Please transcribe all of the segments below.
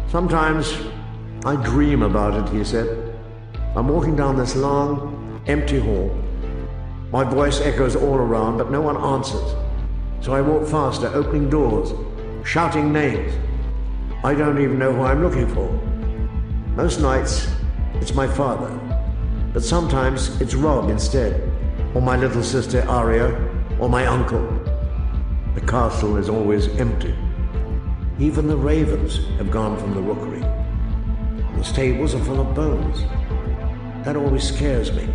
Sometimes I dream about it, he said. I'm walking down this long, empty hall. My voice echoes all around, but no one answers. So I walk faster, opening doors, shouting names. I don't even know who I'm looking for. Most nights, it's my father. But sometimes it's Rob instead, or my little sister Arya, or my uncle. The castle is always empty. Even the ravens have gone from the rookery. The stables are full of bones. That always scares me.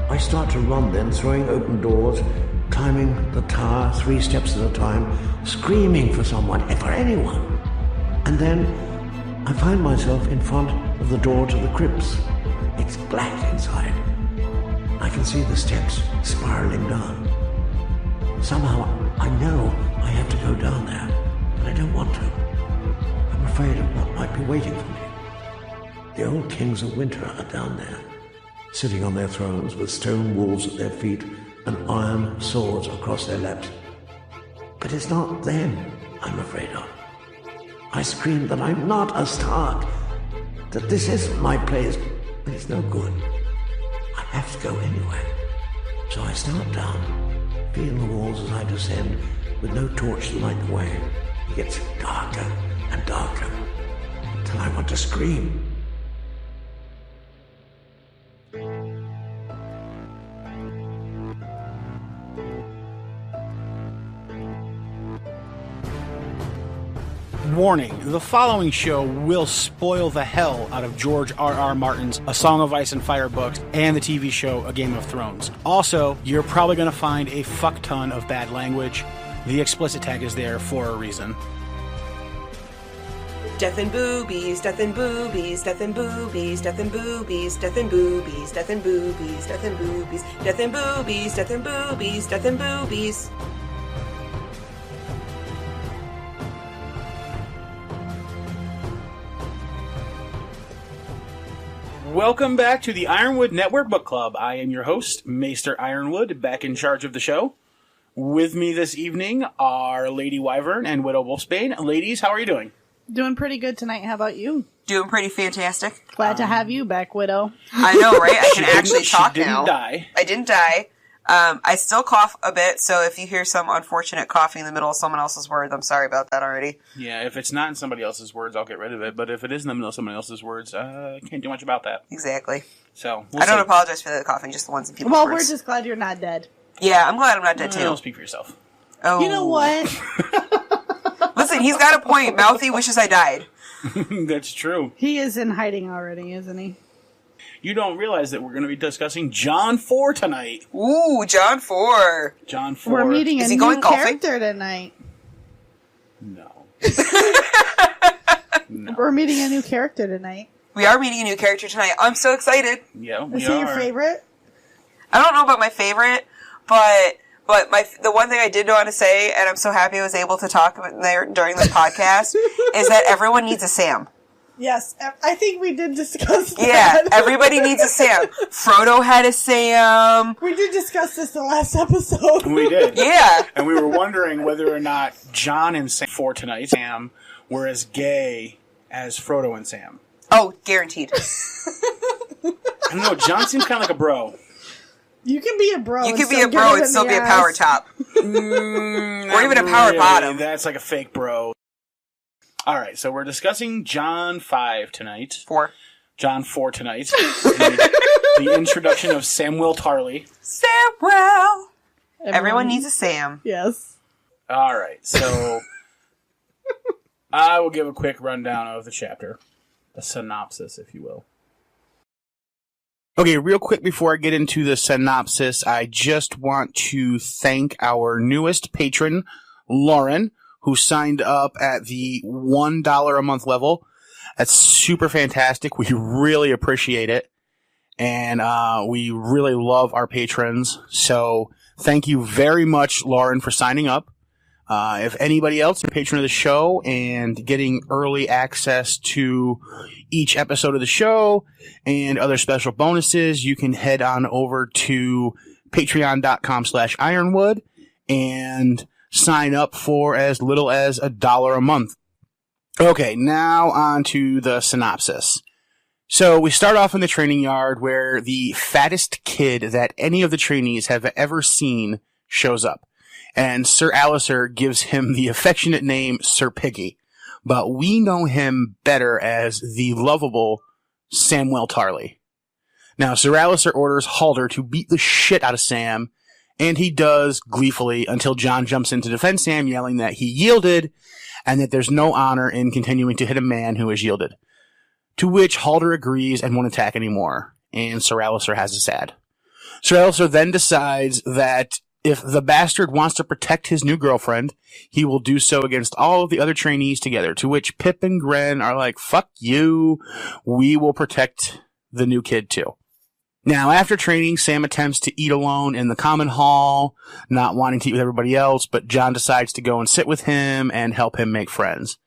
I start to run then, throwing open doors, climbing the tower 3 steps at a time, screaming for someone, for anyone. And then I find myself in front of the door to the crypts. It's black inside. I can see the steps spiraling down. Somehow I know I have to go down there, but I don't want to. I'm afraid of what might be waiting for me. The old kings of winter are down there, sitting on their thrones with stone walls at their feet and iron swords across their laps. But it's not them I'm afraid of. I scream that I'm not a Stark, that this isn't my place, but it's no good. I have to go anyway. So I start down, feeling the walls as I descend, with no torch to light the way. It gets darker and darker, until I want to scream. Warning, the following show will spoil the hell out of George R.R. Martin's A Song of Ice and Fire books and the TV show A Game of Thrones. Also, you're probably going to find a fuck ton of bad language. The explicit tag is there for a reason. Death and boobies, death and boobies, death and boobies, death and boobies, death and boobies, death and boobies, death and boobies, death and boobies, death and boobies, death and boobies. Welcome back to the Ironwood Network Book Club. I am your host, Maester Ironwood, back in charge of the show. With me this evening are Lady Wyvern and Widow Wolfsbane. Ladies, how are you doing? Doing pretty good tonight. How about you? Doing pretty fantastic. Glad to have you back, Widow. I know, right? I can actually talk now. She didn't die. I didn't die. I still cough a bit, so if you hear some unfortunate coughing in the middle of someone else's words, I'm sorry about that already. Yeah, if it's not in somebody else's words, I'll get rid of it. But if it is in the middle of somebody else's words, I can't do much about that. Exactly. So I don't apologize for the coughing, just the ones in people's Well, words. we're just glad you're not dead. Yeah, I'm glad I'm not dead, too. Don't speak for yourself. Oh. You know what? Listen, he's got a point. Mouthy wishes I died. That's true. He is in hiding already, isn't he? You don't realize that we're going to be discussing Jon 4 tonight. Ooh, Jon 4. Jon 4. We're meeting Is a he new going golfing? character tonight. No. We're meeting a new character tonight. We are meeting a new character tonight. I'm so excited. Yeah, we Is he your favorite? I don't know about my favorite, but the one thing I did want to say, and I'm so happy I was able to talk about there during this podcast, is that everyone needs a Sam. Yes, I think we did discuss that. Yeah, everybody needs a Sam. Frodo had a Sam. We did discuss this the last episode. We did. Yeah. And we were wondering whether or not Jon and Sam 4 tonight, Sam, were as gay as Frodo and Sam. Oh, guaranteed. I don't know, Jon seems kind of like a bro. You can be a bro. You can be a bro and still be a power top. Or even a power bottom. That's like a fake bro. Alright, so we're discussing Jon 5 tonight. 4. Jon 4 tonight. the introduction of Samwell Tarly. Samwell! Everyone needs a Sam. Yes. Alright, so I will give a quick rundown of the chapter. A synopsis, if you will. Okay, real quick before I get into the synopsis, I just want to thank our newest patron, Lauren, who signed up at the $1 a month level. That's super fantastic. We really appreciate it. And we really love our patrons. So thank you very much, Lauren, for signing up. If anybody else is a patron of the show and getting early access to each episode of the show and other special bonuses, you can head on over to patreon.com/ironwood and sign up for as little as $1 a month. Okay, now on to the synopsis. So we start off in the training yard where the fattest kid that any of the trainees have ever seen shows up. And Sir Alistair gives him the affectionate name Sir Piggy. But we know him better as the lovable Samwell Tarly. Now, Sir Alistair orders Halder to beat the shit out of Sam, and he does gleefully until Jon jumps in to defend Sam, yelling that he yielded and that there's no honor in continuing to hit a man who has yielded. To which Halder agrees and won't attack anymore, and Sir Alistair has a sad. Sir Alistair then decides that if the bastard wants to protect his new girlfriend, he will do so against all of the other trainees together, to which Pip and Gren are like, fuck you, we will protect the new kid too. Now, after training, Sam attempts to eat alone in the common hall, not wanting to eat with everybody else, but Jon decides to go and sit with him and help him make friends.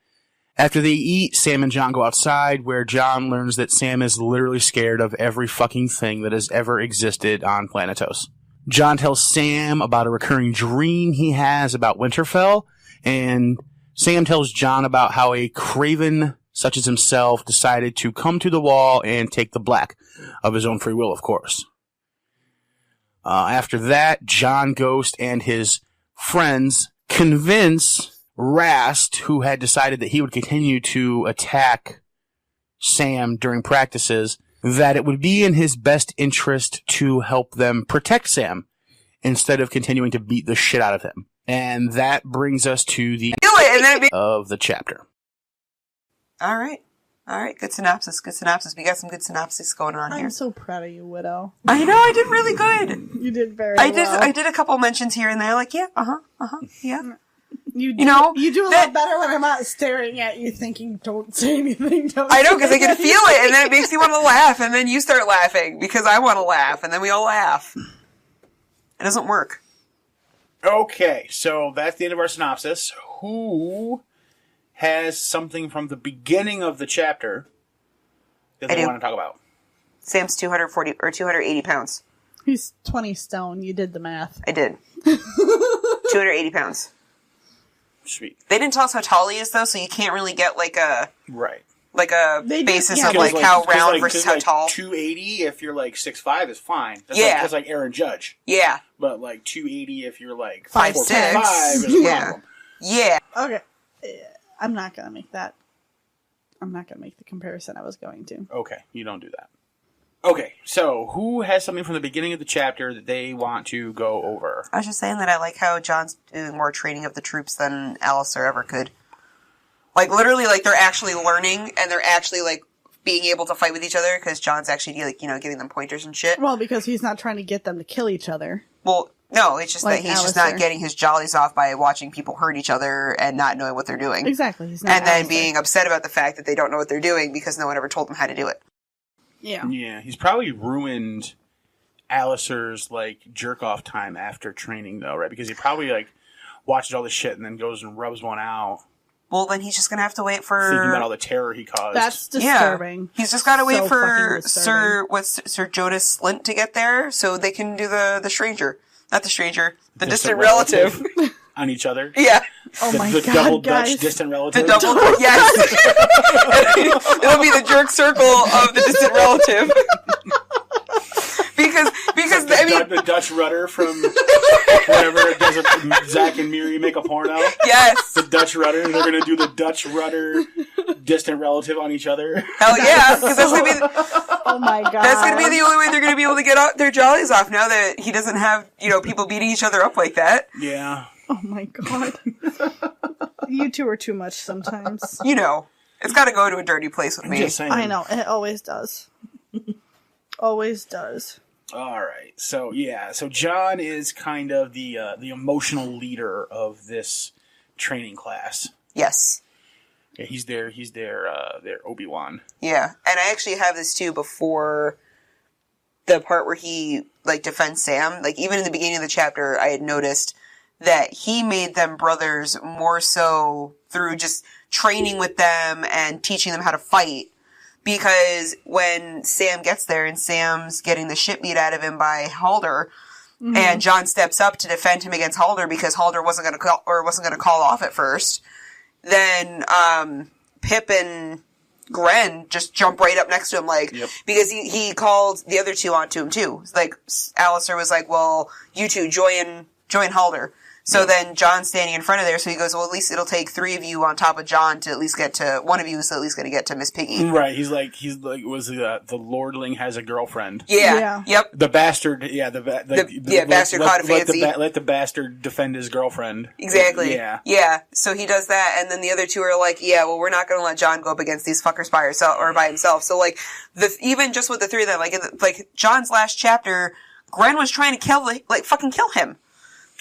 After they eat, Sam and Jon go outside, where Jon learns that Sam is literally scared of every fucking thing that has ever existed on Planetos. Jon tells Sam about a recurring dream he has about Winterfell, and Sam tells Jon about how a craven such as himself decided to come to the wall and take the black, of his own free will, of course. After that, Jon, Ghost, and his friends convince Rast, who had decided that he would continue to attack Sam during practices, that it would be in his best interest to help them protect Sam instead of continuing to beat the shit out of him. And that brings us to the end of the chapter. All right. Good synopsis. We got some good synopsis going on here. I'm so proud of you, Widow. I know, I did really good. You did very well. I did a couple mentions here and there, like, yeah. You do a lot better when I'm not staring at you thinking, don't say anything. I know, because I can feel it, and then it makes me want to laugh, and then you start laughing, because I want to laugh, and then we all laugh. It doesn't work. Okay, so that's the end of our synopsis. Who has something from the beginning of the chapter that they want to talk about? Sam's 240 or 280 pounds. He's 20 stone. You did the math. I did. 280 pounds. Sweet. They didn't tell us how tall he is, though, so you can't really get, like, a basis of, like, how round versus how tall. 280 if you're, like, 6'5" is fine. That's like Aaron Judge. Yeah. But, like, 280 if you're, like, 5'6" is a problem. Yeah. Okay. I'm not going to make that. I'm not going to make the comparison I was going to. Okay, you don't do that. Okay, so who has something from the beginning of the chapter that they want to go over? I was just saying that I like how Jon's doing more training of the troops than Alistair ever could. Like, literally, like, they're actually learning, and they're actually, like, being able to fight with each other, because Jon's actually, like, giving them pointers and shit. Well, because he's not trying to get them to kill each other. Well, no, it's just like that he's Alistair. just not getting his jollies off by watching people hurt each other and not knowing what they're doing. Exactly. He's not and then Alistair. being upset about the fact that they don't know what they're doing because no one ever told them how to do it. Yeah. Yeah, he's probably ruined Alistair's, like, jerk-off time after training, though, right? Because he probably, like, watches all this shit and then goes and rubs one out. Well, then he's just going to have to wait for... Thinking about all the terror he caused. That's disturbing. Yeah. He's just got to wait for Sir Jonas Slint to get there so they can do the stranger. Not the stranger. The distant relative. On each other. Yeah. Oh my the God, double guys. Dutch distant relative. The double, yes. It'll be the jerk circle of the distant relative. because the Dutch rudder from whenever Zach and Miri make a porno. Yes. The Dutch rudder. They're going to do the Dutch rudder distant relative on each other. Hell yeah. Because that's going to be... Oh my God. That's going to be the only way they're going to be able to get their jollies off now that he doesn't have, people beating each other up like that. Yeah. Oh my God. You two are too much sometimes. It's got to go to a dirty place with I'm me. just saying. I know. It always does. Always does. All right. So, yeah. So, Jon is kind of the emotional leader of this training class. Yes. Yeah, he's their Obi-Wan. Yeah. And I actually have this, too, before the part where he, like, defends Sam. Like, even in the beginning of the chapter, I had noticed that he made them brothers more so through just training with them and teaching them how to fight. Because when Sam gets there and Sam's getting the shit beat out of him by Halder, and Jon steps up to defend him against Halder because Halder wasn't going to call off at first, then Pip and Gren just jump right up next to him, like, because he called the other two onto him too. Like, Alistair was like, well, you two join Halder. So then John's standing in front of there, so he goes, well, at least it'll take 3 of you on top of John to at least get to, one of you is at least going to get to Miss Piggy. Right, he's like, the Lordling has a girlfriend. Yeah. Yep. The bastard, bastard caught a fancy. Let the bastard defend his girlfriend. Exactly. Yeah. So he does that, and then the other two are like, yeah, well, we're not going to let John go up against these fuckers by himself. So, like, even just with the 3 of them, like John's last chapter, Gren was trying to fucking kill him.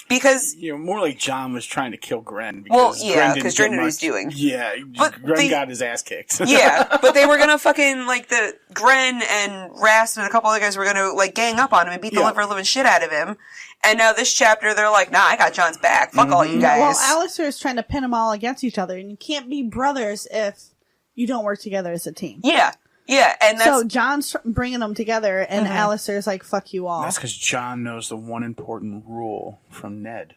Because... more like John was trying to kill Gren. Because Gren knew what he's doing. Yeah, but Gren got his ass kicked. Yeah, but they were gonna fucking, the Gren and Rast and a couple other guys were gonna, gang up on him and beat the living shit out of him. And now this chapter, they're like, nah, I got John's back. Fuck all you guys. Well, Alistair is trying to pin them all against each other, and you can't be brothers if you don't work together as a team. Yeah. Yeah, and that's... So John's bringing them together, and Alistair's like, fuck you all. That's because John knows the one important rule from Ned.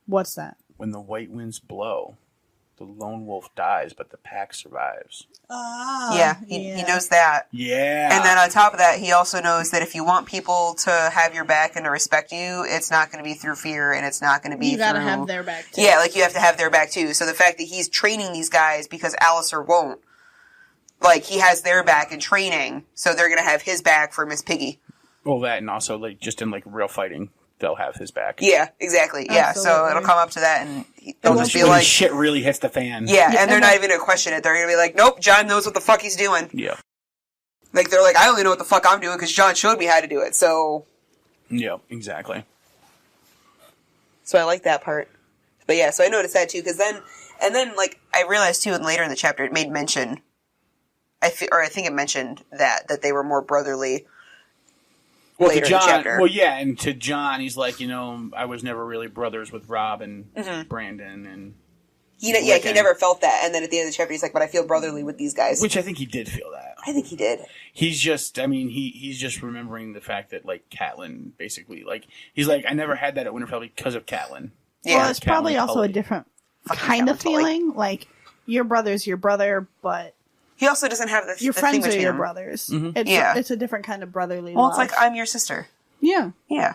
What's that? When the white winds blow, the lone wolf dies, but the pack survives. Yeah, he knows that. Yeah. And then on top of that, he also knows that if you want people to have your back and to respect you, it's not going to be through fear, and it's not going to be You gotta have their back, too. Yeah, you have to have their back, too. So the fact that he's training these guys because Alistair won't, he has their back in training, so they're going to have his back for Miss Piggy. Well, that, and also, just in, real fighting, they'll have his back. Yeah, exactly. Yeah, so it'll come up to that, and they'll just be like... shit really hits the fan. Yeah, and they're not even going to question it. They're going to be like, nope, John knows what the fuck he's doing. Yeah. They're like, I only know what the fuck I'm doing because John showed me how to do it, so... Yeah, exactly. So I like that part. But yeah, so I noticed that, too, because then... And then, I realized, too, and later in the chapter, it made mention... I think it mentioned that they were more brotherly later to John, in the chapter. Well, yeah, and to John, he's like, I was never really brothers with Rob and Brandon. And he never felt that. And then at the end of the chapter, he's like, but I feel brotherly with these guys. Which I think he did feel that. I think he did. He's just, he's just remembering the fact that, Catelyn, basically, he's like, I never had that at Winterfell because of Catelyn. Yeah. Well, it's probably also a different kind of feeling. Your brother's your brother, but... He also doesn't have your friends are your brothers. Mm-hmm. It's a different kind of brotherly love. Well, it's like I'm your sister. Yeah. Yeah.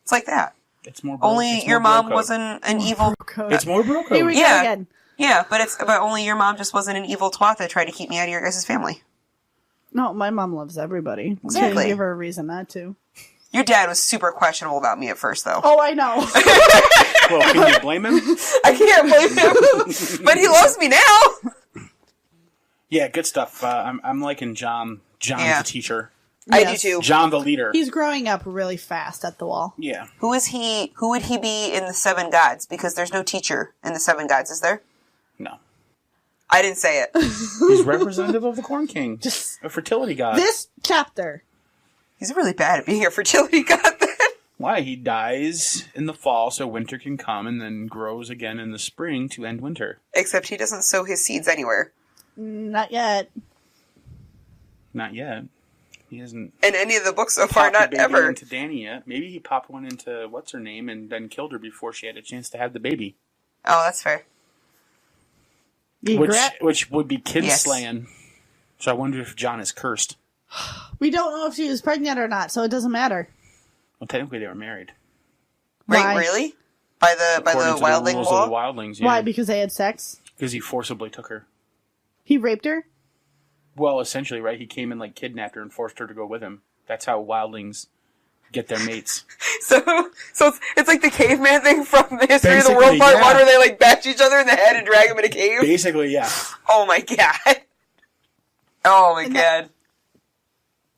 It's like that. It's more only your mom wasn't an evil... It's more bro code. Here we go again. Yeah, but only your mom just wasn't an evil twat that tried to keep me out of your guys' family. No, my mom loves everybody. Exactly. So give her a reason not to. Your dad was super questionable about me at first, though. Oh, I know. Well, can you blame him? I can't blame him. But he loves me now. Yeah, good stuff. I'm liking John. John's the teacher. I do too. John the leader. He's growing up really fast at the wall. Yeah. Who is he? Who would he be in the Seven Gods? Because there's no teacher in the Seven Gods, is there? No. I didn't say it. He's representative of the Corn King. Just a fertility god. This chapter. He's really bad at being a fertility god then. Why? He dies in the fall so winter can come and then grows again in the spring to end winter. Except he doesn't sow his seeds anywhere. Not yet. Not yet. He hasn't. In any of the books so far, not ever. Into Dany yet. Maybe he popped one into what's her name and then killed her before she had a chance to have the baby. Oh, that's fair. Which would be kinslaying. So I wonder if John is cursed. We don't know if she was pregnant or not, so it doesn't matter. Well, technically they were married. Wait, really? By the wildling law? Of the wildlings, yeah. Why? Because they had sex? Because he forcibly took her. He raped her? Well, essentially, right? He came and kidnapped her and forced her to go with him. That's how wildlings get their mates. so it's like the caveman thing from the History of the World Part 1 where they bash each other in the head and drag him in a cave? Basically, yeah. Oh my god. Oh my god.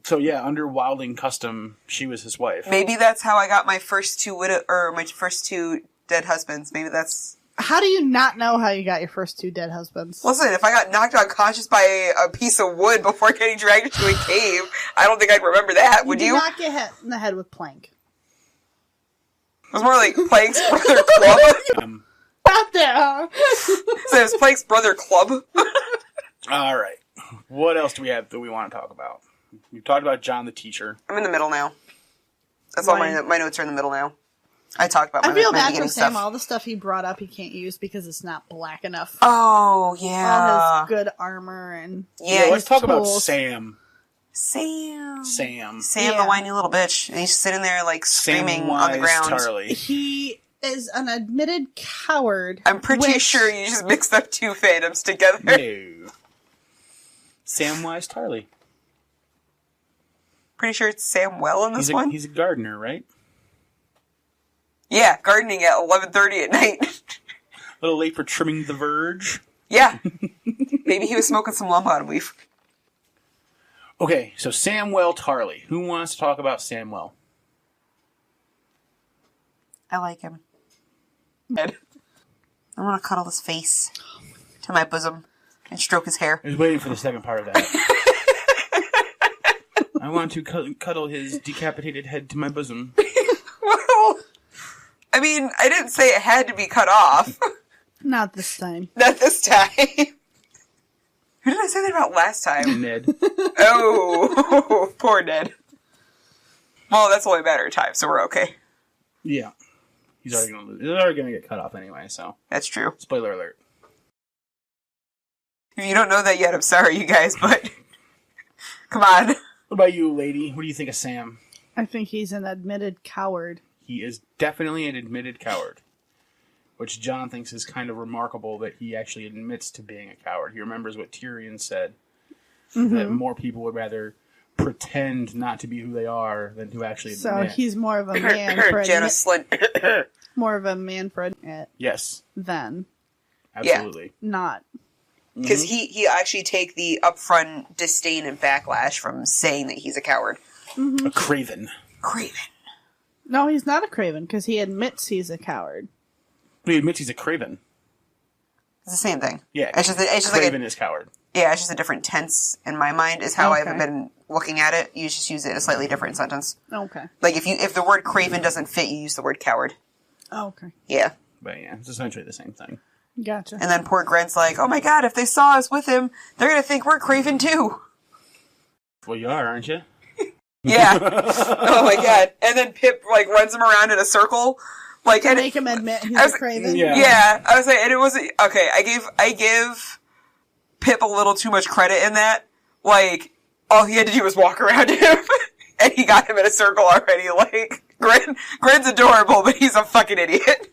So yeah, under wildling custom, she was his wife. Maybe that's how I got my first two dead husbands. Maybe that's... How do you not know how you got your first 2 dead husbands? Listen, if I got knocked unconscious by a piece of wood before getting dragged into a cave, I don't think I'd remember that, would you? You did not get hit in the head with plank. It was more like Plank's brother club. Out there, huh? So it was Plank's brother club. Alright. What else do we have that we want to talk about? We've talked about John the teacher. I'm in the middle now. That's all my notes are in the middle now. I talked about I feel my bad for beginning Sam. stuff. All the stuff he brought up he can't use because it's not black enough. Oh, yeah. All his good armor and Yeah, let's talk about tools. Sam. Sam, Yeah. the whiny little bitch. And he's sitting there, like, screaming on the Samwise ground. Tarly. He is an admitted coward. I'm pretty which- sure you just mixed up two fandoms together. No. Samwise Tarly. Pretty sure it's Samwell in this one. He's a gardener, right? Yeah, gardening at 11:30 at night. A little late for trimming the verge. Yeah. Maybe he was smoking some Lombard leaf. Okay, so Samwell Tarly. Who wants to talk about Samwell? I like him. I want to cuddle his face to my bosom and stroke his hair. I was waiting for the second part of that. I want to cuddle his decapitated head to my bosom. Well, I mean, I didn't say it had to be cut off. Not this time. Not this time. Who did I say that about last time? Ned. Oh, poor Ned. Well, that's only a matter of time, so we're okay. Yeah. He's already gonna lose. He's already gonna get cut off anyway, so. That's true. Spoiler alert. If you don't know that yet, I'm sorry, you guys, but come on. What about you, lady? What do you think of Sam? I think he's an admitted coward. He is definitely an admitted coward. Which John thinks is kind of remarkable that he actually admits to being a coward. He remembers what Tyrion said. That more people would rather pretend not to be who they are than to actually admit. So he's more of a man for Janice Slint. more of a man for it Yes, than absolutely. not. Because he actually take the upfront disdain and backlash from saying that he's a coward. A craven. Craven. No, he's not a craven because he admits he's a coward. He admits he's a craven. It's the same thing. Yeah, It's just craven like is coward. it's just a different tense in my mind is how Okay. I've been looking at it. You just use it in a slightly different sentence. Okay. Like if the word craven doesn't fit, you use the word coward. Okay. Yeah. But yeah, it's essentially the same thing. Gotcha. And then poor Grant's like, oh my god, if they saw us with him, they're gonna think we're craven too. Well, you are, aren't you? Yeah. Oh my god. And then Pip like runs him around in a circle. Like and Make him admit he's I was- a craven. Yeah. Yeah, I was like, and it wasn't okay. I give Pip a little too much credit in that. Like, all he had to do was walk around him, and he got him in a circle already. Like, Gren's adorable, but he's a fucking idiot.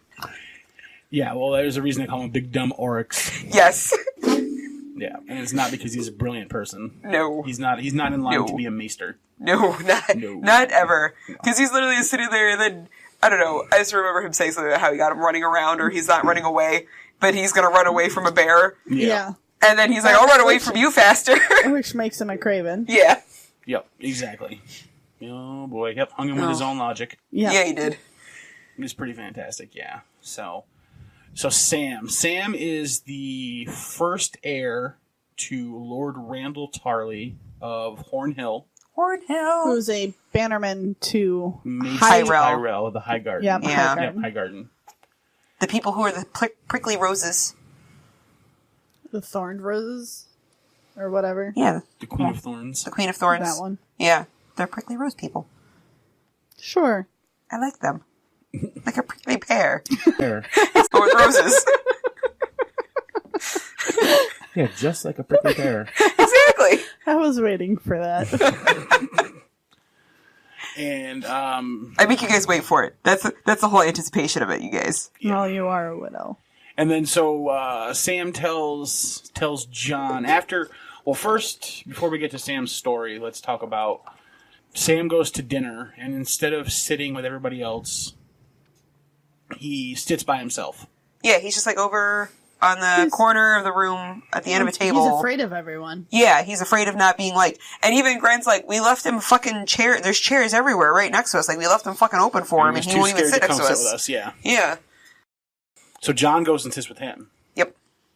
Yeah, well, there's a reason they call him Big Dumb Oryx. Yes. Yeah, and it's not because he's a brilliant person. No. He's not in line No. to be a maester. No, No. not ever. Because he's literally sitting there, and then I don't know. I just remember him saying something about how he got him running around, or he's not running away, but he's gonna run away from a bear. Yeah. And then he's like, "I'll run away from you faster." Which makes him a craven. Yeah. Yep, exactly. Oh boy, yep, hung him with his own logic. Yeah. Yeah, he did. It's pretty fantastic, yeah. So Sam is the first heir to Lord Randall Tarly of Hornhill. Hornhill. Who's a bannerman to Tyrell. of the High Garden. Yep, Yeah. High Yep, Garden. High Garden. The people who are the prickly roses. The thorned roses or whatever. Yeah. The Queen of Thorns. The Queen of Thorns. That one. Yeah. They're prickly rose people. Sure. I like them. Like a prickly pear. There. Let's go with roses. Yeah, just like a prickly pear. Exactly. I was waiting for that. And I make you guys wait for it. That's the whole anticipation of it, you guys. Well, you are a widow. and then so Sam tells John after. Well, first, before we get to Sam's story, let's talk about Sam goes to dinner, and instead of sitting with everybody else, he sits by himself. Yeah, he's just like over on the corner of the room at the end of a table. He's afraid of everyone. Yeah, he's afraid of not being liked. And even Gren's like, we left him fucking chair. There's chairs everywhere right next to us. Like, we left them fucking open for him, and he won't even sit next to us. With us. Yeah. Yeah. So John goes and sits with him. Yep.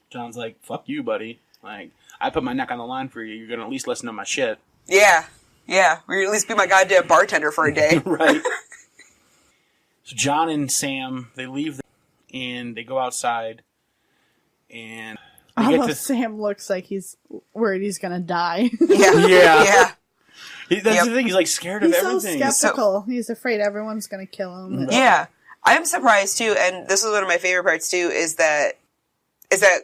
John's like, "Fuck you, buddy. Like, I put my neck on the line for you. You're gonna at least listen to my shit." Yeah. Yeah. Or at least be my goddamn bartender for a day. Right. So John and Sam, they leave and they go outside, and they get Almost Sam looks like he's worried he's gonna die. Yeah. Yeah. Yeah. That's the thing. He's like scared of He's so everything. skeptical. He's afraid everyone's gonna kill him. Yeah. I'm surprised too, and this is one of my favorite parts too, is that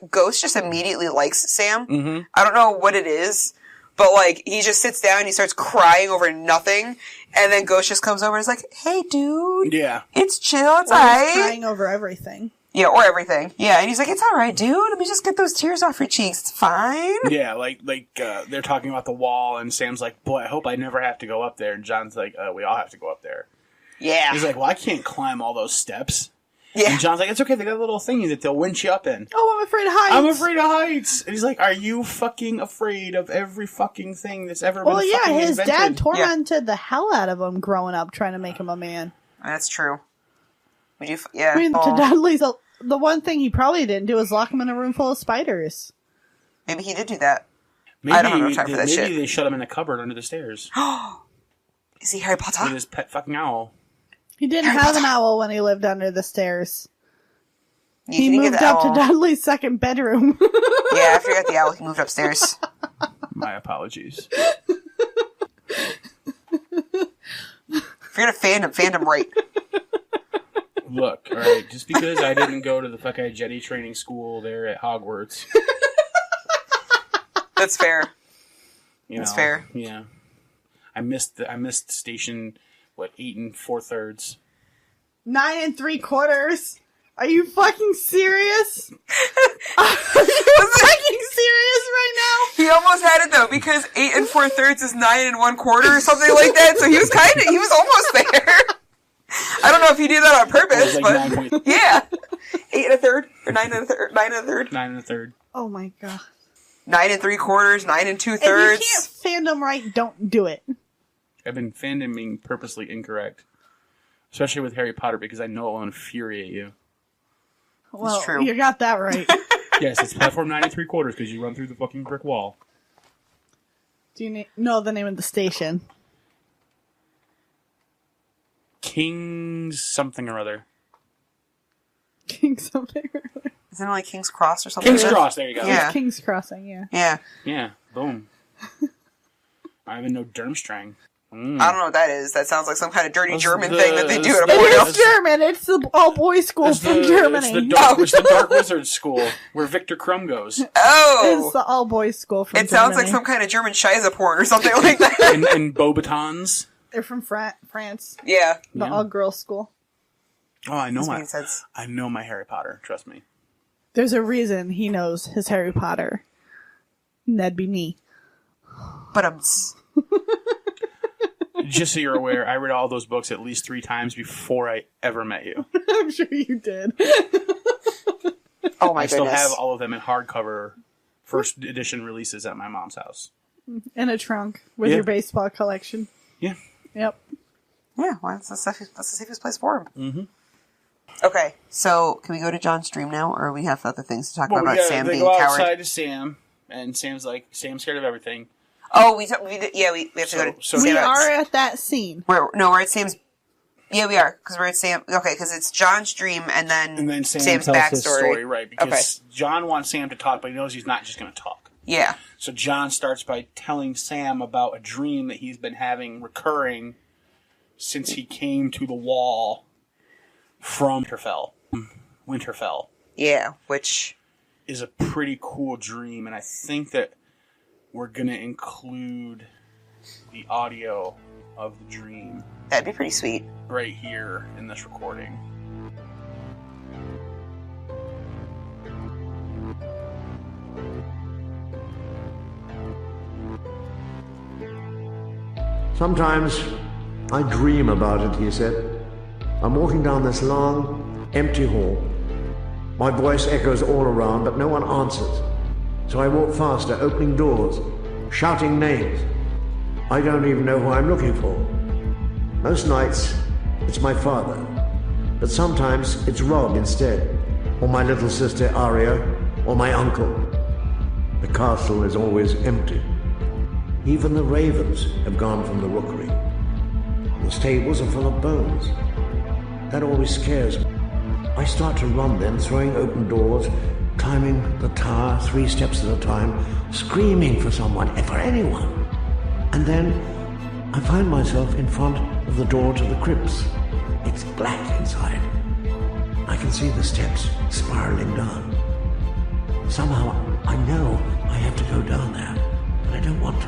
Ghost just immediately likes Sam. Mm-hmm. I don't know what it is, but like he just sits down and he starts crying over nothing, and then Ghost just comes over and is like, "Hey, dude, Yeah. it's chill, it's Or he's alright." crying over everything. Yeah, or everything. Yeah, and he's like, "It's alright, dude. Let me just get those tears off your cheeks. It's fine." Yeah, like they're talking about the wall, and Sam's like, "Boy, I hope I never have to go up there." And John's like, "We all have to go up there." Yeah. He's like, "Well, I can't climb all those steps." Yeah. And John's like, "It's okay. They got a little thingy that they'll winch you up in." Oh, I'm afraid of heights. I'm afraid of heights. And he's like, "Are you fucking afraid of every fucking thing that's ever been Well, yeah, fucking his invented?" dad tormented the hell out of him growing up, trying to make him a man. That's true. Would you? Yeah. I mean, Oh. to Dudley's, the one thing he probably didn't do was lock him in a room full of spiders. Maybe he did do that. Maybe, I don't have enough time for that shit. Maybe they shut him in a cupboard under the stairs Is he Harry Potter? with his pet fucking owl. He didn't have an owl when he lived under the stairs. You He didn't get moved the up to owl. Dudley's second bedroom. Yeah, after he got the owl, he moved upstairs. My apologies. If you're gonna fandom right. Look, all right, just because I didn't go to the fucking Jedi training school there at Hogwarts, That's fair. That's fair. Yeah, I missed station 8 4/3. 9 3/4. Are you fucking serious? Are you fucking serious right He almost had it though, because 8 4/3 is 9 1/4 or something like that. So he was almost there. I don't know if he did that on purpose, It was like but 9 yeah, 8 1/3 or 9 1/3, 9 1/3, 9 1/3. now? Oh my god. 9 3/4, 9 2/3. If you can't fandom right, don't do it. I've been fandoming purposely incorrect, especially with Harry Potter, because I know it will infuriate you. Well, true. you got that right. Yes, it's platform 9 3/4 because you run through the fucking brick wall. Do you know the name of the station? King's something or other. King something or other. Isn't it like King's Cross or something? King's like that? Cross, there you go. Yeah. King's Crossing, yeah. Yeah. Yeah, boom. I even know Durmstrang. I don't know what that is. That sounds like some kind of dirty That's German the- thing that they do at a that's- porno. It's German. It's the all-boys school from Germany. It's the Dark Wizard School where Victor Crumb goes. Oh! It's the all-boys school from It Germany. sounds like some kind of German Shiza porn or something like that. And Beauxbatons. They're from France. Yeah. The Yeah. all-girls school. Oh, I know This my makes sense. I know my Harry Potter. Trust me. There's a reason he knows his Harry Potter. And that'd be me. But Just so you're aware, I read all those books at least 3 times before I ever met you. I'm sure you did. oh my I still goodness. have all of them in hardcover first edition releases at my mom's house. In a trunk with Yeah. your baseball collection. Yeah. Yep. Yeah, well, that's the safest place for him. Mm-hmm. Okay, so can we go to John's dream now, or we have other things to talk about Sam they being go a coward? outside to Sam, and Sam's scared of everything. Oh, we have to go to So We Sam. are at that scene. We're at Sam's. Yeah, we are, because we're at Sam. Okay, because it's John's dream, and then Sam Sam's tells backstory. his story, right? Because Okay. John wants Sam to talk, but he knows he's not just going to talk. Yeah. So John starts by telling Sam about a dream that he's been having recurring since he came to the wall from Winterfell. Yeah, which Is a pretty cool dream, and I think that we're going to include the audio of the dream that'd be pretty sweet. right here in this recording. Sometimes I dream about it, he said. I'm walking down this long, empty hall. My voice echoes all around, but no one answers. So I walk faster, opening doors, shouting names. I don't even know who I'm looking for. Most nights, it's my father. But sometimes it's Rob instead, or my little sister Arya, or my uncle. The castle is always empty. Even the ravens have gone from the rookery. The stables are full of bones. That always scares me. I start to run then, throwing open doors, climbing the tower 3 steps at a time, screaming for someone, for anyone. And then I find myself in front of the door to the crypts. It's black inside, can see the steps spiraling down. Somehow, I know I have to go down there, but I don't want to.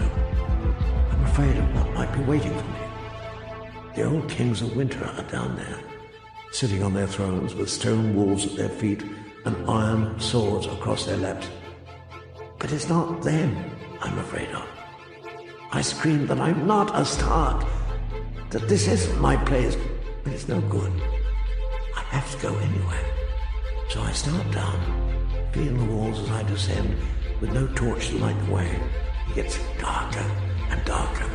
I'm afraid of what might be waiting for me. The old kings of winter are down there, sitting on their thrones with stone walls at their feet and iron swords across their laps. But it's not them I'm afraid of. I scream that I'm not a Stark, that this isn't my place, but it's no good. I have to go anyway. So I start down, feeling the walls as I descend, with no torch to light the way. It gets darker and darker,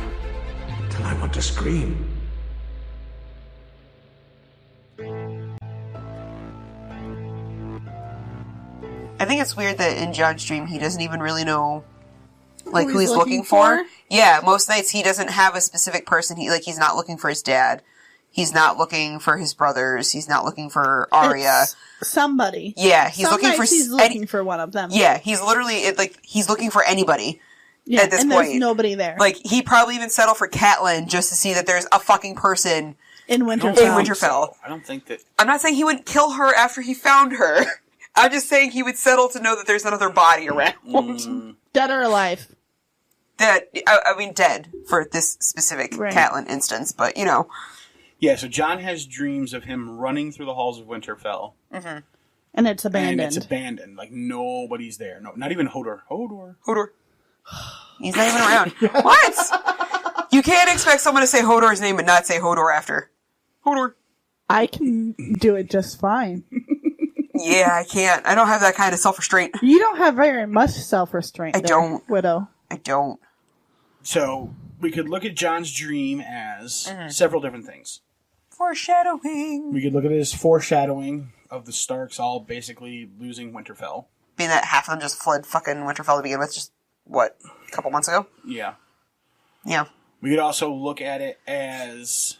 until I want to scream. I think it's weird that in John's dream he doesn't even really know like who he's looking for. Yeah, most nights he doesn't have a specific person. He's not looking for his dad. He's not looking for his brothers. He's not looking for Arya. It's somebody. Yeah, he's looking for. He's looking for one of them. Yeah, he's literally he's looking for anybody. Yeah, at this and point, there's nobody there. Like he probably even settled for Catelyn just to see that there's a fucking person in Winterfell. In Winterfell. I don't think that. I'm not saying he wouldn't kill her after he found her. I'm just saying he would settle to know that there's another body around. Dead or alive. Dead. I mean, dead for this specific Catelyn instance, but you know. Yeah, so John has dreams of him running through the halls of Winterfell. Mm-hmm. And it's abandoned. And it's abandoned. Like, nobody's there. No, not even Hodor. Hodor. He's not even around. What? You can't expect someone to say Hodor's name and not say Hodor after. Hodor. I can do it just fine. Yeah, I can't. I don't have that kind of self-restraint. You don't have very much self-restraint. I don't. Widow. I don't. So, we could look at John's dream as several different things. Foreshadowing. We could look at it as foreshadowing of the Starks all basically losing Winterfell. Being that half of them just fled fucking Winterfell to begin with, just, what, a couple months ago? Yeah. Yeah. We could also look at it as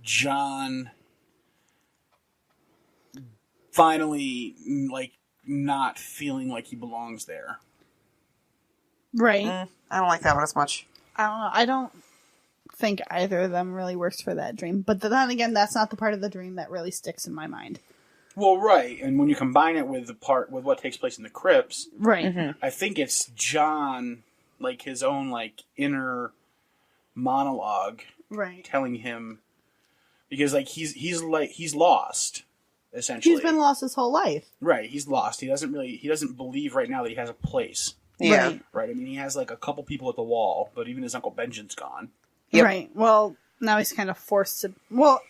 John finally, like, not feeling like he belongs there. Right. I don't like that one as much. I don't know. I don't think either of them really works for that dream. But then again, that's not the part of the dream that really sticks in my mind. Well, right. And when you combine it with with what takes place in the crypts, right. Mm-hmm. I think it's John, like, his own, like, inner monologue, right, telling him, because, like, he's lost, essentially. He's been lost his whole life. Right, he's lost. He doesn't believe right now that he has a place. Yeah. Right, I mean, he has, like, a couple people at the wall, but even his Uncle Benjen's gone. Yep. Right, well, now he's kind of forced to, well,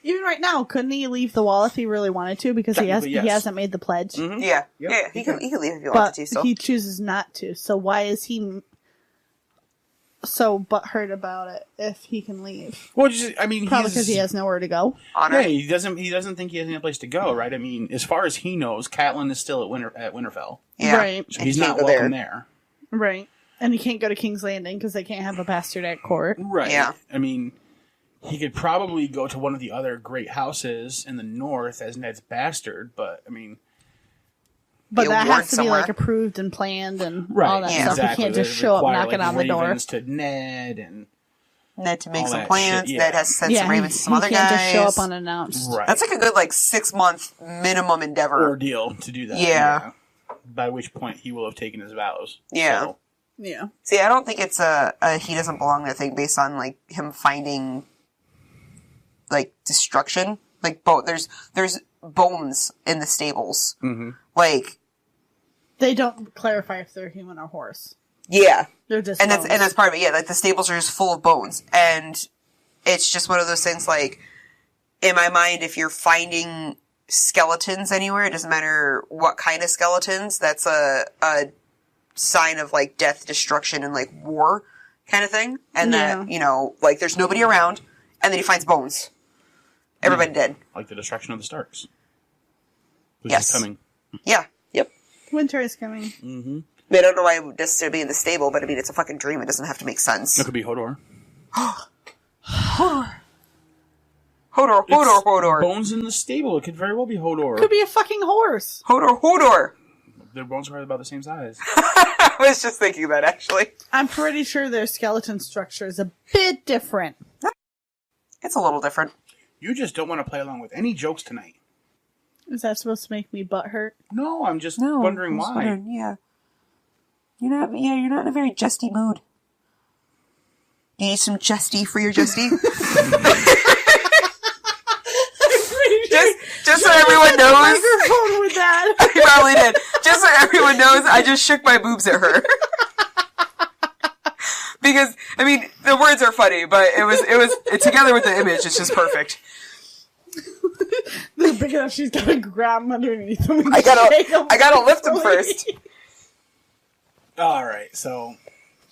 even right now, couldn't he leave the wall if he really wanted to, because he hasn't made the pledge? Mm-hmm. Yeah. Yep. Yeah, he can leave if he but wanted to, so. he chooses not to, so why is he so butthurt about it if he can leave? Well, just, I mean, probably because he has nowhere to go. Yeah, he doesn't think he has any place to go, right? I mean, as far as he knows, Catelyn is still at Winterfell. Yeah. Right. So he's not welcome there. Right. And he can't go to King's Landing because they can't have a bastard at court. Right. Yeah. I mean, he could probably go to one of the other great houses in the north as Ned's bastard, but, I mean... But that has to be, like, approved and planned and all that stuff. Exactly. He can't just show up knocking on the door. To Ned and... Ned to make some plans. Ned has to send some ravens to some other guys. He can't just show up unannounced. Right. That's like a good, 6-month minimum endeavor. Ordeal to do that. Yeah. By which point he will have taken his vows. Yeah. So. Yeah. See, I don't think it's a he doesn't belong there thing based on, him finding, destruction. There's bones in the stables. Mm-hmm. They don't clarify if they're human or horse. Yeah. They're just and bones. that's part of it, yeah. The stables are just full of bones. And it's just one of those things, in my mind, if you're finding skeletons anywhere, it doesn't matter what kind of skeletons, that's a sign of, death, destruction, and, war kind of thing. And that, there's nobody around, and then he finds bones. Everybody dead. Like the destruction of the Starks. Which is coming. Yeah. Yep. Winter is coming. Mm-hmm. I don't know why it would necessarily be in the stable, but I mean, it's a fucking dream. It doesn't have to make sense. It could be Hodor. Hodor. Hodor. Bones in the stable. It could very well be Hodor. Could be a fucking horse. Hodor. Their bones are probably about the same size. I was just thinking that, actually. I'm pretty sure their skeleton structure is a bit different. It's a little different. You just don't want to play along with any jokes tonight. Is that supposed to make me butt hurt? No, I'm just wondering why. Yeah. You're not in a very justy mood. You need some justy for your justy? just so everyone knows. Microphone with that. I probably did. Just so everyone knows, I just shook my boobs at her. Because, I mean, the words are funny, but it was together with the image, it's just perfect. They're big enough, she's gotta grab them underneath them. I gotta lift them first. Alright, so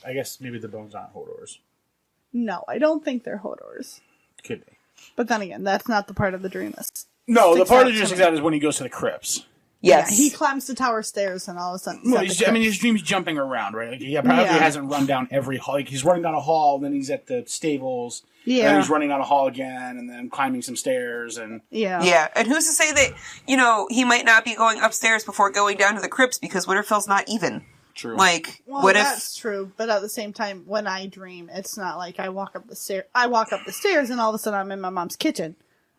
I guess maybe the bones aren't Hodor's. No, I don't think they're Hodor's. Could be. But then again, that's not the part of the dream that's... No, the part of the dream is when he goes to the crypts. Yes. Yeah, he climbs the tower stairs and all of a sudden... Well, his dream's jumping around, right? Like, he probably hasn't run down every hall. Like, he's running down a hall, then he's at the stables, then he's running down a hall again, and then climbing some stairs, and... Yeah, and who's to say that, he might not be going upstairs before going down to the crypts, because Winterfell's not even. True. Like, well, what if... that's true, but at the same time, when I dream, it's not like I walk up the stairs and all of a sudden I'm in my mom's kitchen.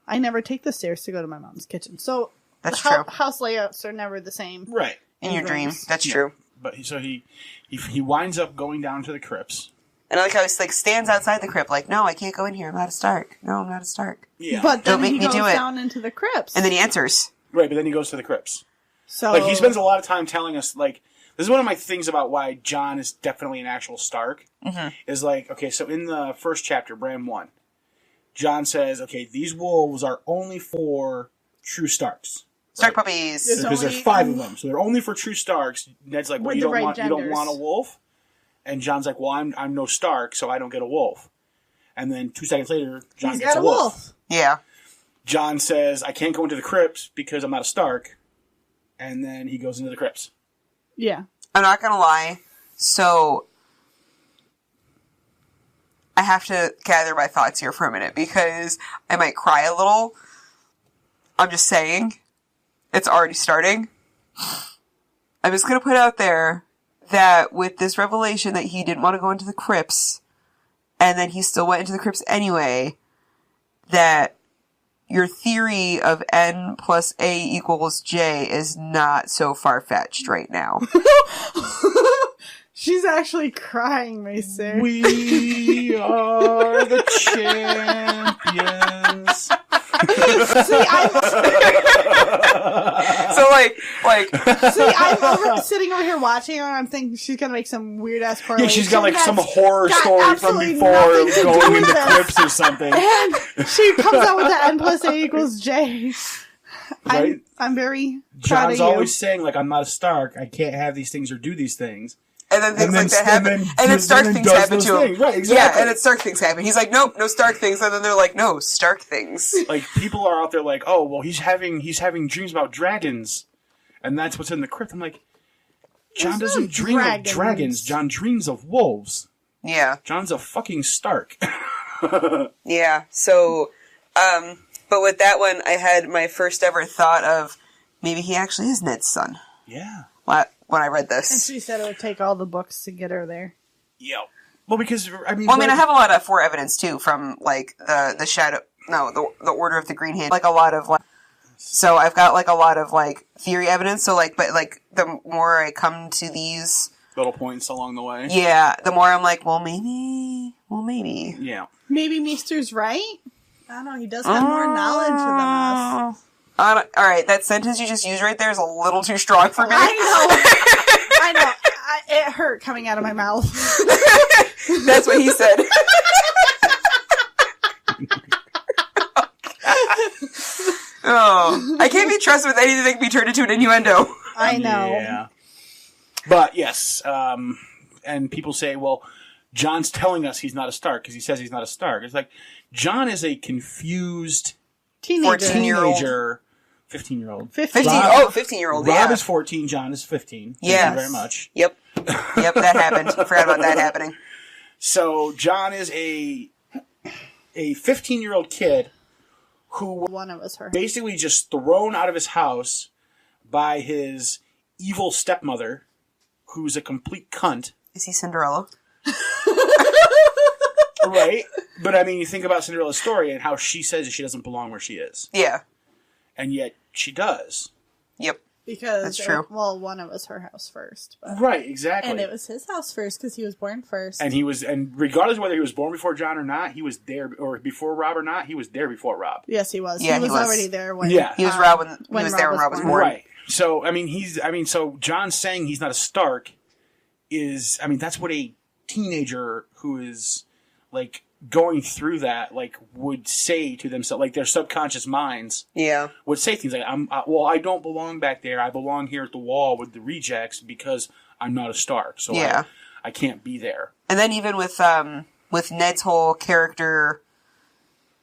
I never take the stairs to go to my mom's kitchen, so... That's true. House layouts are never the same. Right. In your dream. That's true. But so he winds up going down to the crypts. And I like how he stands outside the crypt like, no, I can't go in here. I'm not a Stark. No, I'm not a Stark. Yeah. But then Don't make he me goes do it. down into the crypts. And then he answers. Right, but then he goes to the crypts. So like, he spends a lot of time telling us, like, this is one of my things about why Jon is definitely an actual Stark. Mm-hmm. Is like, okay, so in the first chapter, Bran 1, Jon says, okay, these wolves are only for true Starks. Stark puppies. Because there's 5 of them, so they're only for true Starks. Ned's like, well, you don't want a wolf? And Jon's like, well, I'm no Stark, so I don't get a wolf. And then 2 seconds later, Jon gets a wolf. Yeah. Jon says, I can't go into the crypts because I'm not a Stark. And then he goes into the crypts. Yeah. I'm not gonna lie. So, I have to gather my thoughts here for a minute because I might cry a little. I'm just saying. It's already starting. I'm just going to put out there that with this revelation that he didn't want to go into the crypts, and then he still went into the crypts anyway, that your theory of N plus A equals J is not so far-fetched right now. She's actually crying, Maester. We are the champions. See, I'm sitting over here watching her, and I'm thinking she's gonna make some weird ass correlation. Yeah, she's got like some horror story from before going into crypts or something. And she comes out with the N plus A equals J. Right? I'm very proud Jon's of you. always saying, like, I'm not a Stark. I can't have these things or do these things. And then things like that happen. And then Stark things happen to him. Right, exactly. Yeah, and then Stark things happen. He's like, nope, no Stark things. And then they're like, no, Stark things. Like, people are out there like, oh, well, he's having dreams about dragons. And that's what's in the crypt. I'm like, Jon doesn't dream of dragons. Jon dreams of wolves. Yeah. Jon's a fucking Stark. Yeah, so, but with that one, I had my first ever thought of maybe he actually is Ned's son. Yeah. When I read this. And she said it would take all the books to get her there. Yeah. Well, because, I mean... Well, I have a lot of evidence, too, from, like, the Shadow... No, the Order of the Green Hand. Like, a lot of, like... So, I've got, like, a lot of, like, theory evidence. So, like, but, like, the more I come to these... little points along the way. Yeah, the more I'm like, well, maybe. Yeah. Maybe Maester's right? I don't know, he does have more knowledge than us. Alright, that sentence you just used right there is a little too strong for me. I know. It hurt coming out of my mouth. That's what he said. Oh, I can't be trusted with anything that can be turned into an innuendo. I know. Yeah. But, yes, and people say, well, Jon's telling us he's not a Stark because he says he's not a Stark. It's like, Jon is a confused... teenager. 15-year-old. 15-year-old, yeah. Rob is 14, Jon is 15. Yes. Thank you very much. Yep, that happened. I forgot about that happening. So, Jon is a 15-year-old kid who one of us basically just thrown out of his house by his evil stepmother, who's a complete cunt. Is he Cinderella? Right? But, I mean, you think about Cinderella's story and how she says she doesn't belong where she is. Yeah. And yet, she does. Yep. Because That's true. Well, one of us her house first, but, Right, exactly. and it was his house first because he was born first. And regardless of whether he was born before John or not, he was there, or before Rob or not, he was there before Rob. Yes, he was. Yeah, he was already there when. Yeah. He was there when Rob was born. Right. So so John saying he's not a Stark is, that's what a teenager who is like going through that like would say to themselves, like their subconscious minds. Yeah. Would say things like, I don't belong back there. I belong here at the wall with the rejects because I'm not a Stark. So Yeah. I can't be there. And then even with Ned's whole character,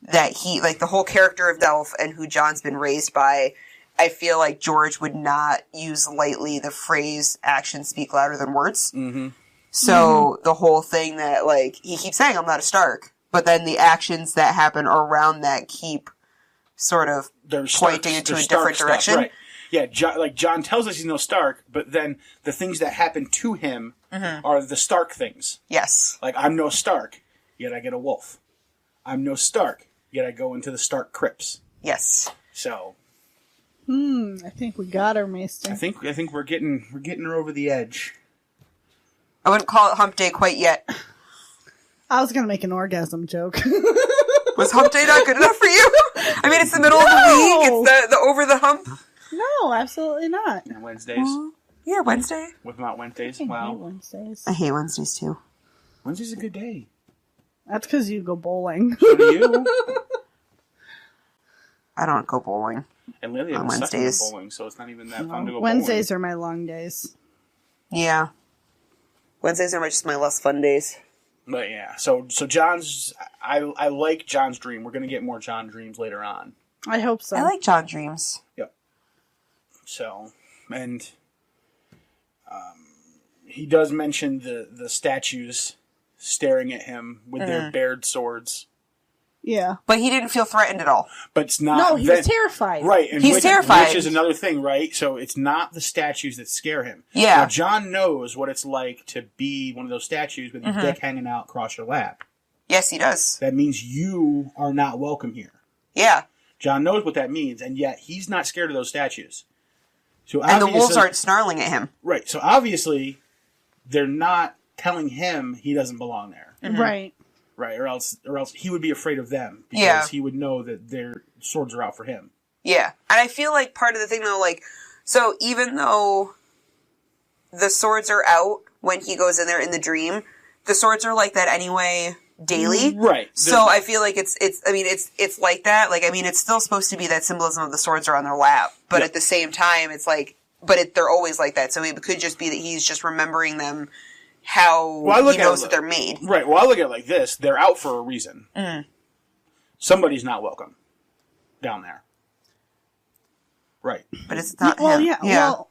that he, like the whole character of Delph and who John's been raised by, I feel like George would not use lightly the phrase actions speak louder than words. Mm-hmm. So the whole thing that, like, he keeps saying, I'm not a Stark, but then the actions that happen around that keep sort of pointing into a different direction. Right. Yeah, John tells us he's no Stark, but then the things that happen to him are the Stark things. Yes. Like, I'm no Stark, yet I get a wolf. I'm no Stark, yet I go into the Stark crypts. Yes. So, I think we got her, Maester. I think we're getting her over the edge. I wouldn't call it Hump Day quite yet. I was gonna make an orgasm joke. Was Hump Day not good enough for you? I mean, it's the middle of the week. It's the over the hump. No, absolutely not. And Wednesdays. Yeah, Wednesday. With not Wednesdays. I hate Wow. Wednesdays. I hate Wednesdays too. Wednesday's a good day. That's because you go bowling. So do you. I don't go bowling. And Lily On has Wednesdays. bowling, so it's not even that fun to go Wednesdays are my long days. Yeah. Wednesdays are just my less fun days. But yeah, so John's, I like John's dream. We're going to get more John dreams later on. I hope so. I like John dreams. Yep. So, and he does mention the statues staring at him with their bared swords. Yeah. But he didn't feel threatened at all. But it's not... No, he was terrified. Right. And He's terrified. Which is another thing, right? So it's not the statues that scare him. Yeah. Now, John knows what it's like to be one of those statues with your dick hanging out across your lap. Yes, he does. That means you are not welcome here. Yeah. John knows what that means, and yet he's not scared of those statues. So And the wolves aren't snarling at him. Right. So obviously, they're not telling him he doesn't belong there. Right. Right, or else he would be afraid of them because he would know that their swords are out for him. Yeah. And I feel like part of the thing, though, like, so even though the swords are out when he goes in there in the dream, the swords are like that anyway daily. Right. So I feel like it's like that. Like, I mean, it's still supposed to be that symbolism of the swords are on their lap, but at the same time, it's like, they're always like that. So it could just be that he's just remembering them how he knows that they're made. Right. Well, I look at it like this. They're out for a reason. Somebody's not welcome down there. Right. But it's not Well, him. yeah. Well,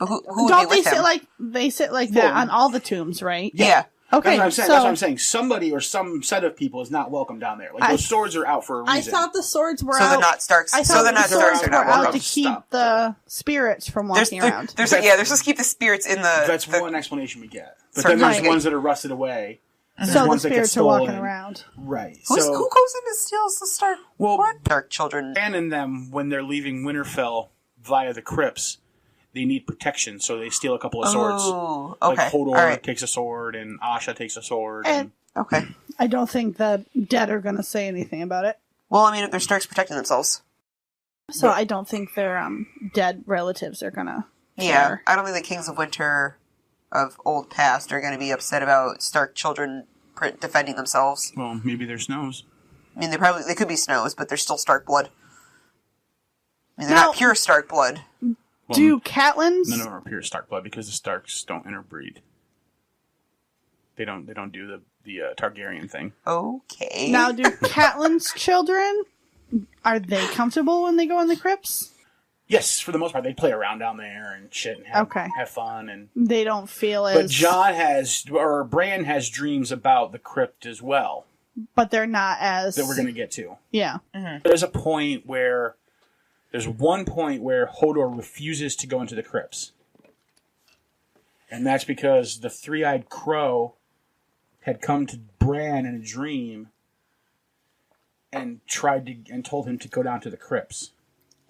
who would don't be they with him? sit like that on all the tombs, right? Yeah. Okay. That's what I'm saying. Somebody or some set of people is not welcome down there. Like, those swords are out for a reason. I thought the swords were So out. they're not Starks. I So thought they're the not swords Starks. were They're not out welcome. to keep the spirits from walking around. They're supposed to keep the spirits in the... That's one explanation we get. But Sorry. then there's Right. ones that are rusted away. There's So the ones that get spirits are walking stolen. around. Right. Who goes in and steals the Stark? Well, What? Dark children. and in them, when they're leaving Winterfell via the crypts, they need protection, so they steal a couple of swords. Oh, okay. Like Hodor All right. takes a sword, and Asha takes a sword. And Okay. I don't think the dead are going to say anything about it. Well, I mean, if they're Starks protecting themselves. So I don't think their dead relatives are going to Yeah. care. I don't think the Kings of Winter of old past are going to be upset about Stark children defending themselves. Well, maybe they're Snows. I mean, they could be Snows, but they're still Stark blood. I mean, they're Now- not pure Stark blood. Well, Do Catelyn's... none of them are pure Stark blood because the Starks don't interbreed. They don't do the Targaryen thing. Okay. Now, do Catelyn's children... Are they comfortable when they go in the crypts? Yes, for the most part, they play around down there and shit and have fun. And They don't feel but as... Bran has dreams about the crypt as well But they're not as... that we're going to get to. Yeah. There's one point where Hodor refuses to go into the crypts. And that's because the three-eyed crow had come to Bran in a dream and told him to go down to the crypts.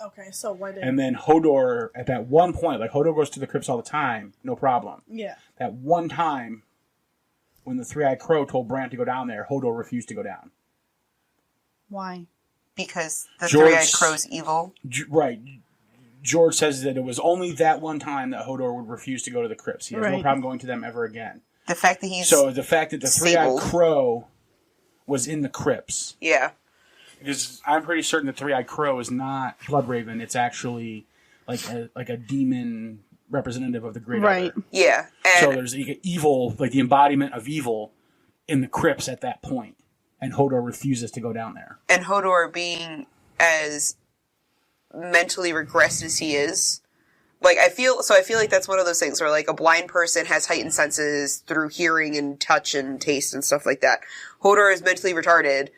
Okay, so why did... And then Hodor, at that one point, like Hodor goes to the crypts all the time, no problem. Yeah. That one time when the Three-Eyed Crow told Bran to go down there, Hodor refused to go down. Why? Because the George- Three-Eyed Crow's evil. Right. George says that it was only that one time that Hodor would refuse to go to the crypts. He has no Right. problem going to them ever again. The fact that he's... So the fact that the Three-Eyed disabled. Crow was in the crypts... Yeah. Because I'm pretty certain the Three-Eyed Crow is not Bloodraven. It's actually like a demon representative of the Great Right. Elder. Yeah. So And there's evil, like the embodiment of evil in the crypts at that point. And Hodor refuses to go down there. and Hodor being as mentally regressed as he is, like I feel like that's one of those things where like a blind person has heightened senses through hearing and touch and taste and stuff like that. Hodor is mentally retarded,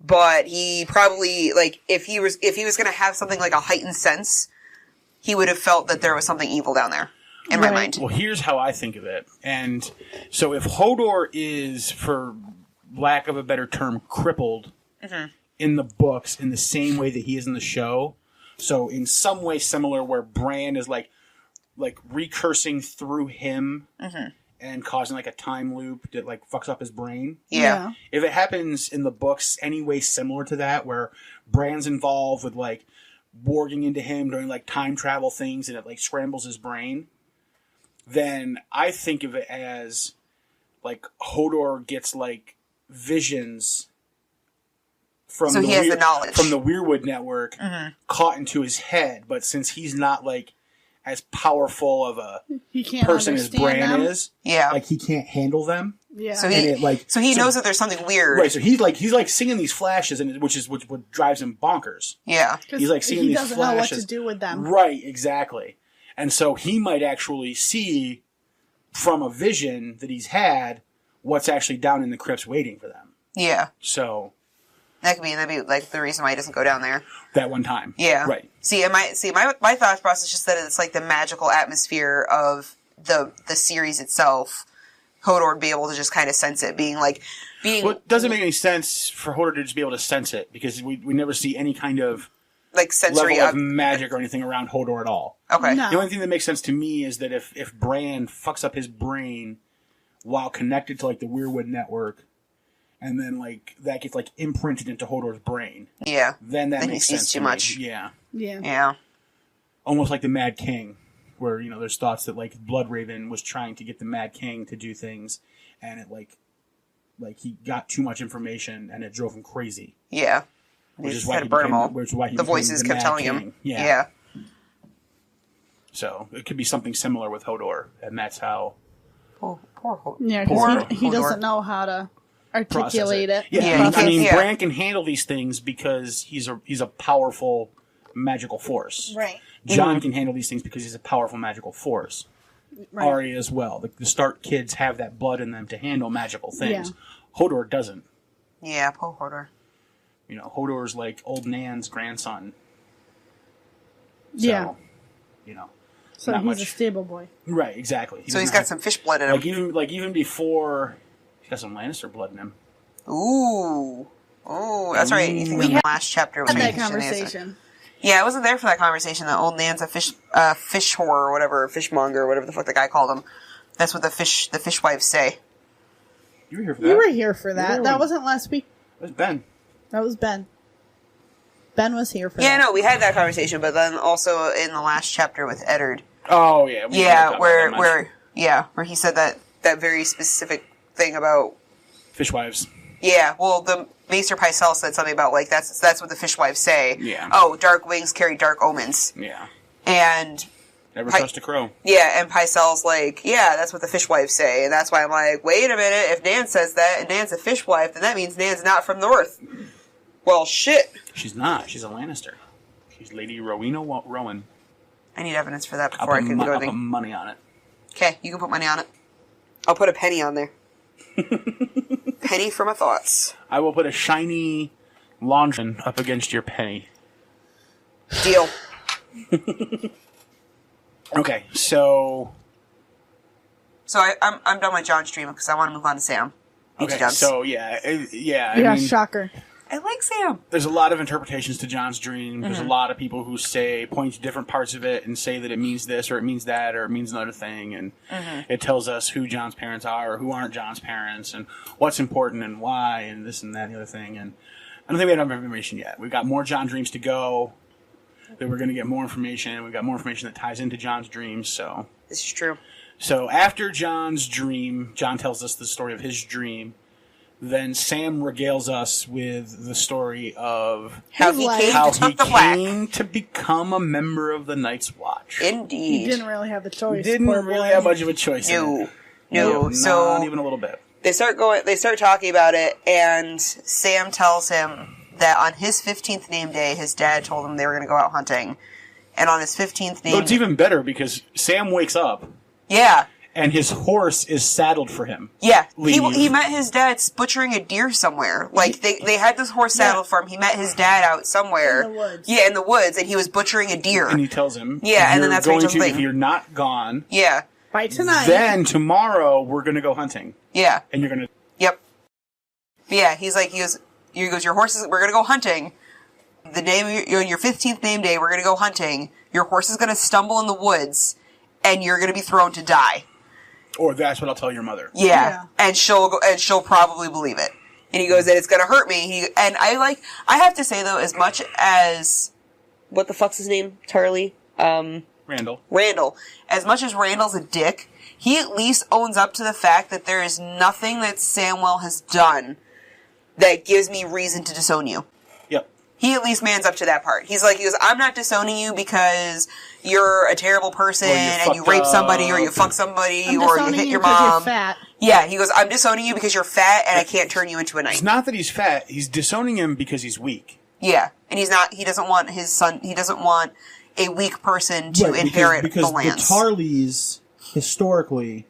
but he probably, like, if he was going to have something like a heightened sense, he would have felt that there was something evil down there in my Right. mind. Well, here's how I think of it. And so if Hodor is, for lack of a better term, crippled in the books in the same way that he is in the show, so in some way similar where Bran is like recursing through him and causing like a time loop that like fucks up his brain. Yeah. If it happens in the books any way similar to that, where Bran's involved with like warging into him doing like time travel things and it like scrambles his brain, then I think of it as like Hodor gets like visions from So he has the knowledge. from the Weirwood Network caught into his head, but since he's not like as powerful of a He can't person as understand Bran them. is, Yeah. like he can't handle them. Yeah. So And he it, like, so he knows that there's something weird. Right, so he's like seeing these flashes, and which is what drives him bonkers. Yeah. 'Cause He's like seeing he these doesn't know what flashes. to do with them. Right, exactly. And so he might actually see from a vision that he's had what's actually down in the crypts waiting for them. Yeah. So That'd be like the reason why he doesn't go down there. that one time, Yeah. right. My thought process is just that it's like the magical atmosphere of the series itself. Hodor would be able to just kind of sense it, being Well, it doesn't make any sense for Hodor to just be able to sense it because we never see any kind of like sensory. level of magic or anything around Hodor at all. Okay. No. The only thing that makes sense to me is that if Bran fucks up his brain while connected to like the Weirwood Network, and then like that gets like imprinted into Hodor's brain, Yeah. then that Then he makes sees sense too to much. me. Yeah, Yeah. Yeah. almost like the Mad King, where there's thoughts that like Bloodraven was trying to get the Mad King to do things, and it like he got too much information and it drove him crazy. Yeah. Which He is just why had he to burn them became- all. which is why he The became voices the kept Mad telling King. him. Yeah. Yeah. So it could be something similar with Hodor, and that's how Poor Hodor. Yeah, Poor because he Hodor. doesn't know how to process articulate it. Yeah, Yeah, I he can't- mean, yeah. Bran can handle these things because he's a powerful magical force. Right. Jon can handle these things because he's a powerful magical force. Right. Arya as well. The Stark kids have that blood in them to handle magical things. Yeah. Hodor doesn't. Yeah, poor Hodor. Hodor's like old Nan's grandson. So, Yeah. So not he's much. a stable boy. Right, exactly. He So he's doesn't got have- some fish blood in him. even before he's got some Lannister blood in him. Ooh. Oh, that's right. You think the last chapter was Had that mentioned as a- conversation. Yeah, I wasn't there for that conversation. The old Nan's a fish whore or whatever, fishmonger or whatever the fuck the guy called him. That's what the fishwives say. You were here for that. You were here for that. Yeah. That wasn't last week. It was Ben. That was Ben. Ben was here for Yeah, that. no, we had that conversation, but then also in the last chapter with Eddard. Oh yeah. we didn't talk Yeah, about where that much. where he said that very specific thing about Fishwives. the Maester Pycelle said something about like that's what the fishwives say. Yeah. Oh, dark wings carry dark omens. Yeah. And Never trust a crow. yeah, and Pycelle's like, yeah, that's what the fishwives say, and that's why I'm like, wait a minute, if Nan says that and Nan's a fishwife, then that means Nan's not from North. Well, shit. She's not. She's a Lannister. She's Lady Rowena Rowan. I need evidence for that I'll before I put, can go I'll put anything. money on it. Okay, you can put money on it. I'll put a penny on there. Penny for my thoughts. I will put a shiny laundry up against your penny. Deal. Okay, so So I'm done with John's stream because I want to move on to Sam. okay, Dubs. so yeah. I Yeah, mean, shocker. I like Sam. There's a lot of interpretations to Jon's dream. There's a lot of people who point to different parts of it and say that it means this or it means that or it means another thing. And it tells us who Jon's parents are or who aren't Jon's parents and what's important and why and this and that and the other thing. And I don't think we have enough information yet. We've got more Jon dreams to go. That we're going to get more information. We've got more information that ties into Jon's dreams. So This is true. So after Jon's dream, Jon tells us the story of his dream. Then Sam regales us with the story of How he came to become a member of the Night's Watch. Indeed. He didn't really have a choice. Didn't really have much of a choice. No. So not even a little bit. They start talking about it, and Sam tells him that on his 15th name day, his dad told him they were going to go out hunting. And on his 15th name... Well, it's even better because Sam wakes up. Yeah. And his horse is saddled for him. Yeah. He met his dad butchering a deer somewhere. Like, they had this horse saddled for him. He met his dad out somewhere. In the woods. Yeah, in the woods, and he was butchering a deer. And he tells him, yeah, and then that's what he tells him. If you're not gone... Yeah. By tonight. Then tomorrow we're going to go hunting. Yeah. And you're going to... Yep. Yeah, he goes, your horses, we're going to go hunting. The day, on your 15th name day, we're going to go hunting. Your horse is going to stumble in the woods, and you're going to be thrown to die. Or that's what I'll tell your mother. Yeah. And she'll probably believe it. And he goes, and it's going to hurt me. I have to say though, as much as, what the fuck's his name? Tarly? Randall. As much as Randall's a dick, he at least owns up to the fact that there is nothing that Samwell has done that gives me reason to disown you. Yep. He at least mans up to that part. He goes, I'm not disowning you because you're a terrible person and you rape somebody or you fuck somebody or you hit your mom. You're fat. Yeah, he goes, I'm disowning you because you're fat and I can't turn you into a knight. It's not that he's fat. He's disowning him because he's weak. Yeah, and he doesn't want his son, he doesn't want a weak person to inherit the lands. Because the Tarlys, historically,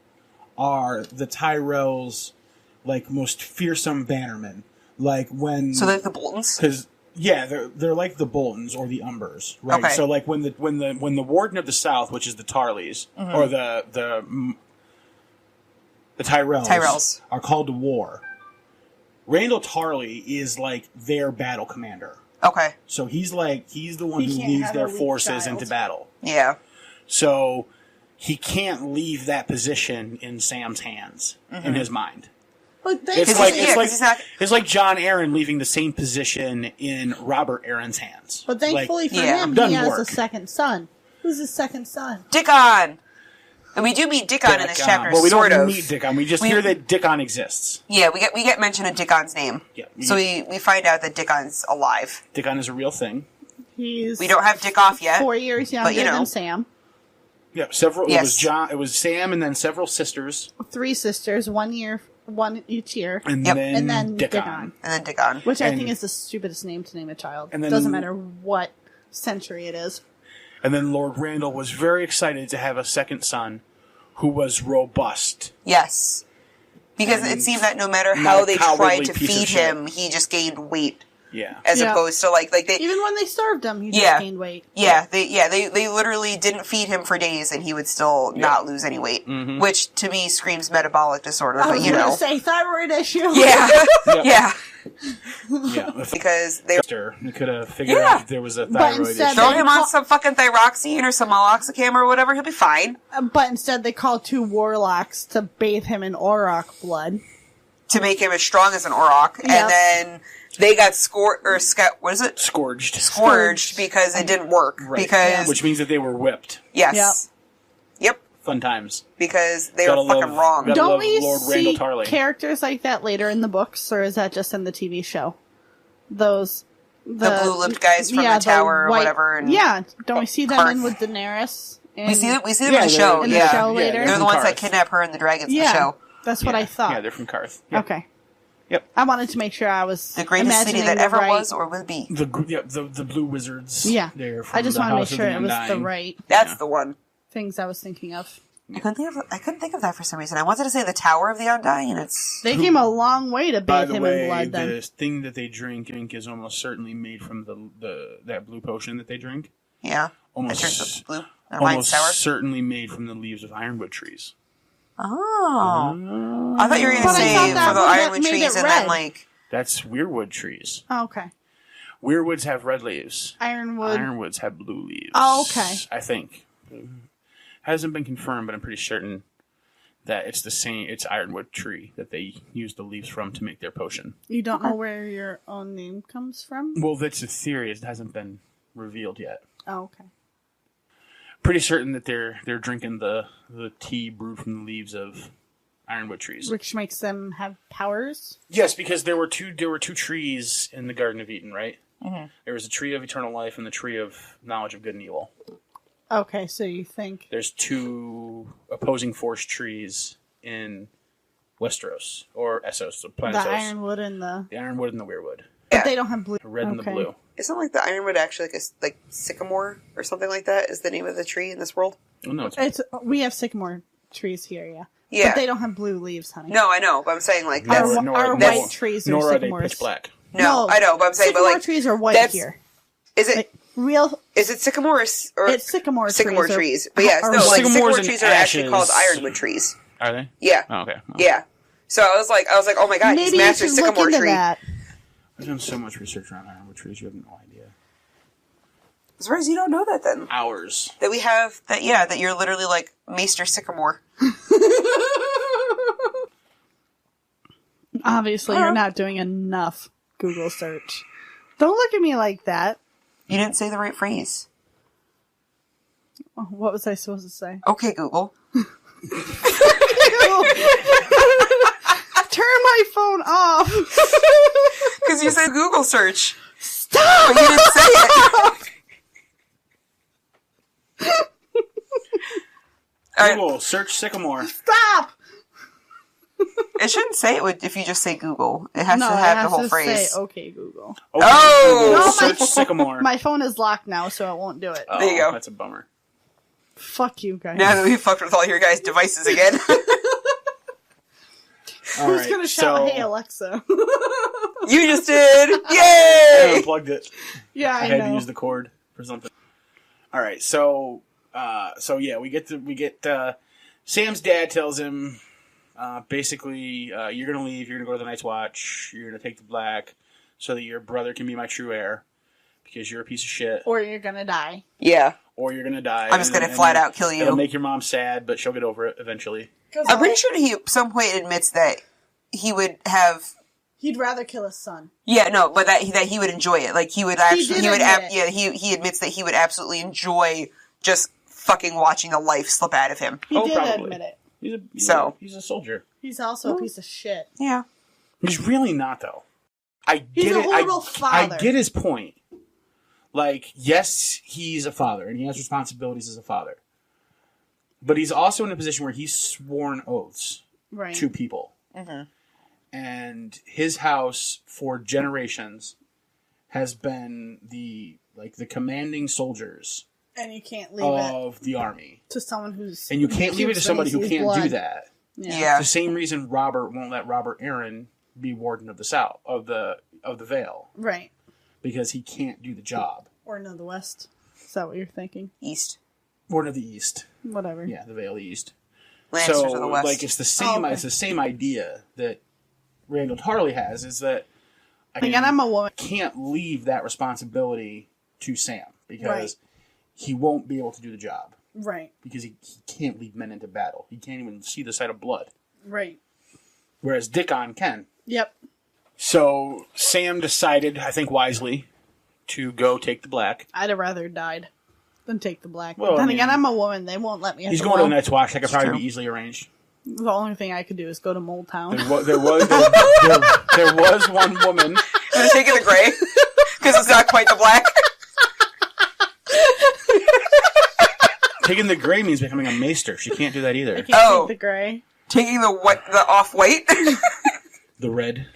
are the Tyrells' most fearsome bannermen. So they're the Boltons? Because they're like the Boltons or the Umbers, right? Okay. So when the Warden of the South, which is the Tarlys, or the Tyrells are called to war, Randall Tarly is their battle commander. Okay. So he's the one who leads their forces into battle. Yeah. So he can't leave that position in Sam's hands, in his mind. But It's like Jon Arryn leaving the same position in Robert Arryn's hands. But thankfully for him, he has a second son. Who's his second son? Dickon! And we do meet Dickon in this chapter, well, we sort don't of. meet Dickon. We just hear that Dickon exists. Yeah, we get mention of Dickon's name. Yeah. So we find out that Dickon's alive. Dickon is a real thing. We don't have Dick off yet. 4 years younger than Sam. Yeah, several. Yes. It was Sam and then several sisters. 3 sisters, 1 year, 1 each year. And then Dickon. And then Dickon. Which I think is the stupidest name to name a child. And then, doesn't matter what century it is. And then Lord Randall was very excited to have a second son who was robust. Yes. Because it seemed that no matter how they tried to feed him, he just gained weight. Yeah. As opposed to they even when they starved him, he just gained weight. Yeah, they literally didn't feed him for days and he would still not lose any weight. Mm-hmm. Which to me screams metabolic disorder, I was gonna say thyroid issue. Yeah. Yeah. Yeah. Because they could have figured out if there was a thyroid issue. Throw him on some fucking thyroxine or some meloxicam or whatever, he'll be fine. But instead they called 2 warlocks to bathe him in Auroch blood. To make him as strong as an Auroch. Yep. And then they got scourged because it didn't work. Right. Which means that they were whipped. Yes. Yep. Fun times. Because they were fucking wrong. Don't we see characters like that later in the books, or is that just in the TV show? The blue-lipped guys from the tower or whatever. And don't we see them in with Daenerys? We see them in the show. In the show later. They're the ones that kidnap her and the dragons in the show. That's what I thought. Yeah, they're from Karth. Yep. Okay. Yep. I wanted to make sure I was the greatest city that ever was or will be. The blue wizards. Yeah. I just want to make sure it was the right. That's the one. Things I was thinking of. I couldn't think of that for some reason. I wanted to say the Tower of the Undying, and they came a long way to bathe him in blood. Then the thing that they drink is almost certainly made from that blue potion that they drink. Yeah, almost blue. Almost certainly made from the leaves of ironwood trees. Oh, I thought you were going to say for the ironwood trees, and then That's weirwood trees. Oh, okay. Weirwoods have red leaves. Ironwood. Ironwoods have blue leaves. Oh, okay. I think. Hasn't been confirmed, but I'm pretty certain that it's the same. It's Ironwood tree that they use the leaves from to make their potion. You don't know where your own name comes from? Well, that's a theory. It hasn't been revealed yet. Oh, okay. Pretty certain that they're drinking the tea brewed from the leaves of Ironwood trees. Which makes them have powers? Yes, because there were two trees in the Garden of Eden, right? Mm-hmm. There was a tree of eternal life and the tree of knowledge of good and evil. Okay, so you think... There's two opposing force trees in Westeros, or Essos, the planet The Essos. Ironwood and the... The Ironwood and the Weirwood. But they don't have blue... The red and the blue. Isn't like the Ironwood actually like sycamore or something like that is the name of the tree in this world? Oh, no, We have sycamore trees here, yeah. Yeah. But they don't have blue leaves, honey. No, I know, but I'm saying like Nor- that's... nor- Our nor- white trees are Nor are they sycamores. pitch black. No, I know, but I'm saying, but sycamore like... trees are white that's- here. Is it... Like, real... Is it sycamore or It's sycamore trees? But yes, or no, like Sycamores sycamore and trees are actually ashes. called Ironwood trees. Are they? Yeah. Oh, okay. Oh. Yeah. So I was like, oh my god, Maybe he's Master you should look Sycamore into tree. that. I've done so much research around Ironwood trees, you have no idea. As far as you don't know that then. Hours. That we have, that you're literally like Maester Sycamore. Obviously, you're not doing enough Google search. Don't look at me like that. You didn't say the right phrase. What was I supposed to say? Okay, Google. Turn my phone off. Because you said Google search. Stop! But you didn't say it. Google, search sycamore. Stop! It shouldn't say it if you just say Google. It has to it have has the whole to phrase. say, okay, Google. Okay, Oh! Google, No, search sycamore. My phone is locked now, so it won't do it. Oh, There you go. That's a bummer. Fuck you guys. Now that we fucked with all your guys' devices again. All Who's right, gonna shout, so hey, Alexa? You just did! I Yay! unplugged it. Yeah, I I had know. to use the cord for something. All right, so yeah, we get Sam's dad tells him basically you're gonna leave, you're gonna go to the Night's Watch, you're gonna take the black so that your brother can be my true heir because you're a piece of shit, Or you're gonna die. Yeah. or you're gonna die. I'm just gonna flat out kill It'll you. make your mom sad, but she'll get over it eventually. I'm pretty sure he at some point admits that he would have... He'd rather kill his son. Yeah, no, but that he would enjoy it. Like he would actually, did admit it. he admits that he would absolutely enjoy just fucking watching the life slip out of him. He did admit it. He's a soldier. He's also a piece of shit. Yeah. He's really not though. He's get a it. horrible father. I get his point. Like, yes, he's a father and he has responsibilities as a father, but he's also in a position where he's sworn oaths Right. to people. Mm-hmm. And his house for generations has been the commanding soldiers And you can't leave it of the army. to someone who's... And you can't leave it to somebody who can't do that. Yeah. The same reason Robert won't let Robert Aaron be warden of the South of the Vale, Right. because he can't do the job. Or no, the West. Is that what you're thinking? East. Warden of the East. Whatever. Yeah, the Vale East. Lannisters So of the West. like it's the same Oh, okay. it's the same idea that Randall Tarly has, is that Again, I'm a woman. can't leave that responsibility to Sam because Right. he won't be able to do the job Right. because he can't lead men into battle. He can't even see the sight of blood. Right. Whereas Dickon can. Yep. So Sam decided, I think wisely, to go take the black. I'd have rather died than take the black. Well, But then I mean, again, I'm a woman. They won't let me. He's at going to the well. Night's Watch. That could probably true. be easily arranged. The only thing I could do is go to Mold Town. There was one woman. I'm gonna take it the gray because it's not quite the black. Taking the gray means becoming a maester. She can't do that I either. can't Oh. take the gray. Taking the off white. The red.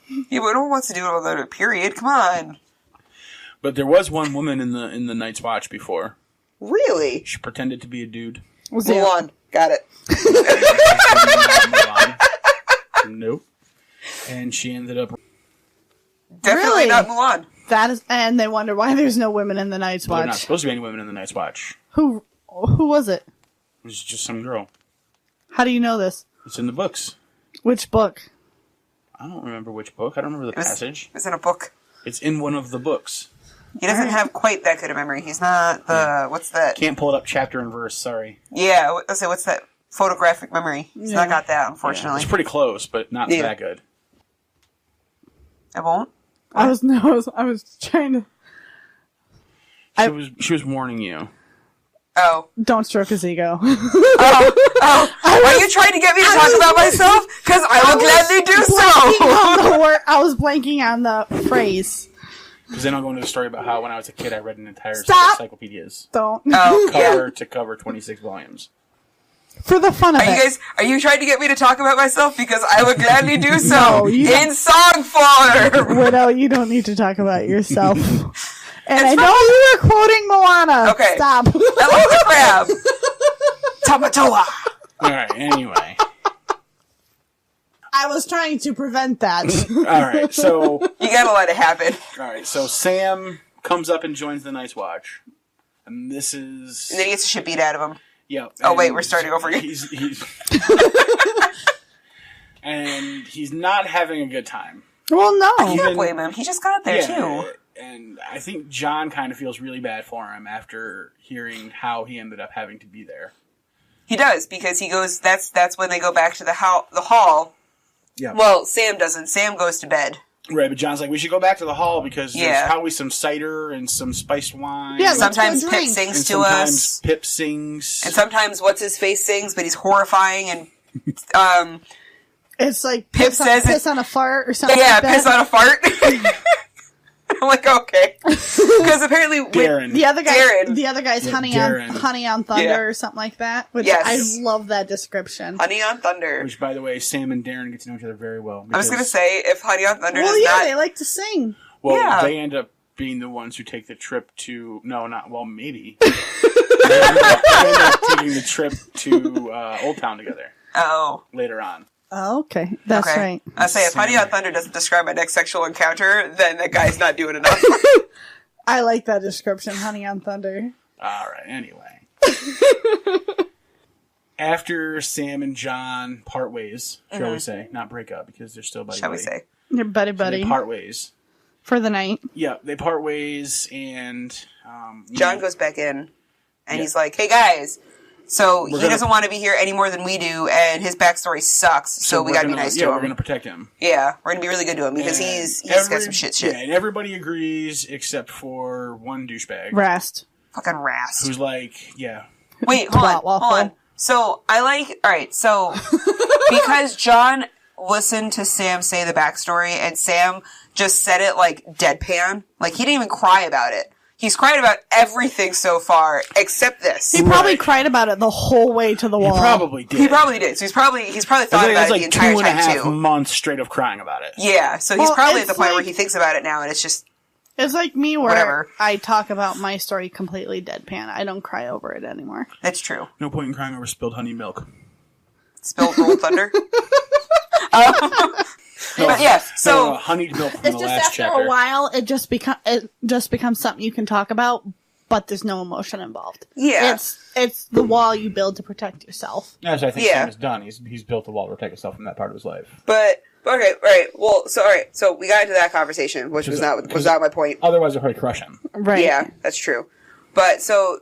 Yeah, but no one wants to do it without a period. Come on. But there was one woman in the Night's Watch before. Really? She pretended to be a dude. Was it? Mulan. Got it. Nope. And she ended up. Definitely Really? not Mulan. That is, and they wonder why there's no women in the Night's There are not Watch. supposed to be any women in the Night's Watch. Who was it? It was just some girl. How do you know this? It's in the books. Which book? I don't remember which book. I don't remember the passage. It's in a book. It's in one of the books. He doesn't have quite that good a memory. He's not the... What's that? Can't pull it up chapter and verse, sorry. Yeah, let's say, what's that? Photographic memory. He's not got that, unfortunately. It's pretty close, but not that good. I won't? I was trying to... She was warning you. Oh. Don't stroke his ego. Are you trying to get me to talk about myself? Because I will gladly do so! I was blanking on the phrase. Because then I'll go into the story about how when I was a kid I read an entire set of encyclopedias. Don't. Cover to cover, 26 volumes. For the fun of it. Are you trying to get me to talk about myself? Because I would gladly do so in song form! Widow, you don't need to talk about yourself. And I know you were quoting Moana. Okay. Stop. I love the crab. Tamatoa. Alright, anyway. I was trying to prevent that. Alright, so... You gotta let it happen. Alright, so Sam comes up and joins the Night's Watch. And this is... And then he gets the shit beat out of him. Yep. Oh, wait, we're starting over again. He's and he's not having a good time. Well, no. I can't blame him. He just got there, too. And I think John kind of feels really bad for him after hearing how he ended up having to be there. He does, because he goes... That's when they go back to the hall. Yeah. Well, Sam doesn't. Sam goes to bed. Right, but John's like, we should go back to the hall because there's probably some cider and some spiced wine. Yeah, sometimes Pip sings to us. Sometimes Pip sings. And sometimes What's-His-Face sings, but he's horrifying and... It's like Pip says piss on a fart or something like that. Yeah, piss on a fart. I'm like, okay. Because apparently... The other guy's Honey on Thunder Yeah. or something like that. Which Yes. I love that description. Honey on Thunder. Which, by the way, Sam and Darren get to know each other very well. I was going to say, if Honey on Thunder Well, does yeah, not... they like to sing. Well, they end up being the ones who take the trip to... No, not... Well, maybe. They end up taking the trip to Old Town together. Oh. Later on. Oh, okay. That's right. I say, if Honey on Thunder doesn't describe my next sexual encounter, then that guy's not doing enough. I like that description, Honey on Thunder. Alright, anyway. After Sam and John part ways, shall we say, not break up because they're still buddy-buddy. Shall we say? They're buddy-buddy. So they part ways. For the night. Yeah, they part ways and... John goes back in and he's like, hey guys... So he doesn't want to be here any more than we do, and his backstory sucks, so we gotta be nice to him. Yeah, we're gonna protect him. Yeah, we're gonna be really good to him, because he's got some shit. Yeah, and everybody agrees except for one douchebag. Rast. Fucking Rast. Who's like, yeah. Wait, hold on. So, alright, so, because John listened to Sam say the backstory, and Sam just said it like deadpan, like he didn't even cry about it. He's cried about everything so far, except this. He probably cried about it the whole way to the wall. He probably did. He probably did. So he's probably thought about it the entire time, too. It's like 2.5 months straight of crying about it. Yeah, so he's probably at the point where he thinks about it now, and it's just... It's like me where whatever. I talk about my story completely deadpan. I don't cry over it anymore. That's true. No point in crying over spilled honey milk. Spilled rolled thunder? But yeah, so honeyed milk from it's the just last after chapter. a while, it just becomes something you can talk about, but there's no emotion involved. Yeah, it's the wall you build to protect yourself. That's what I think Sam has done. He's built a wall to protect himself from that part of his life. But okay, right. Well, so we got into that conversation, which was not my point. Otherwise, I'd probably crush him. Right? Yeah, that's true. But so.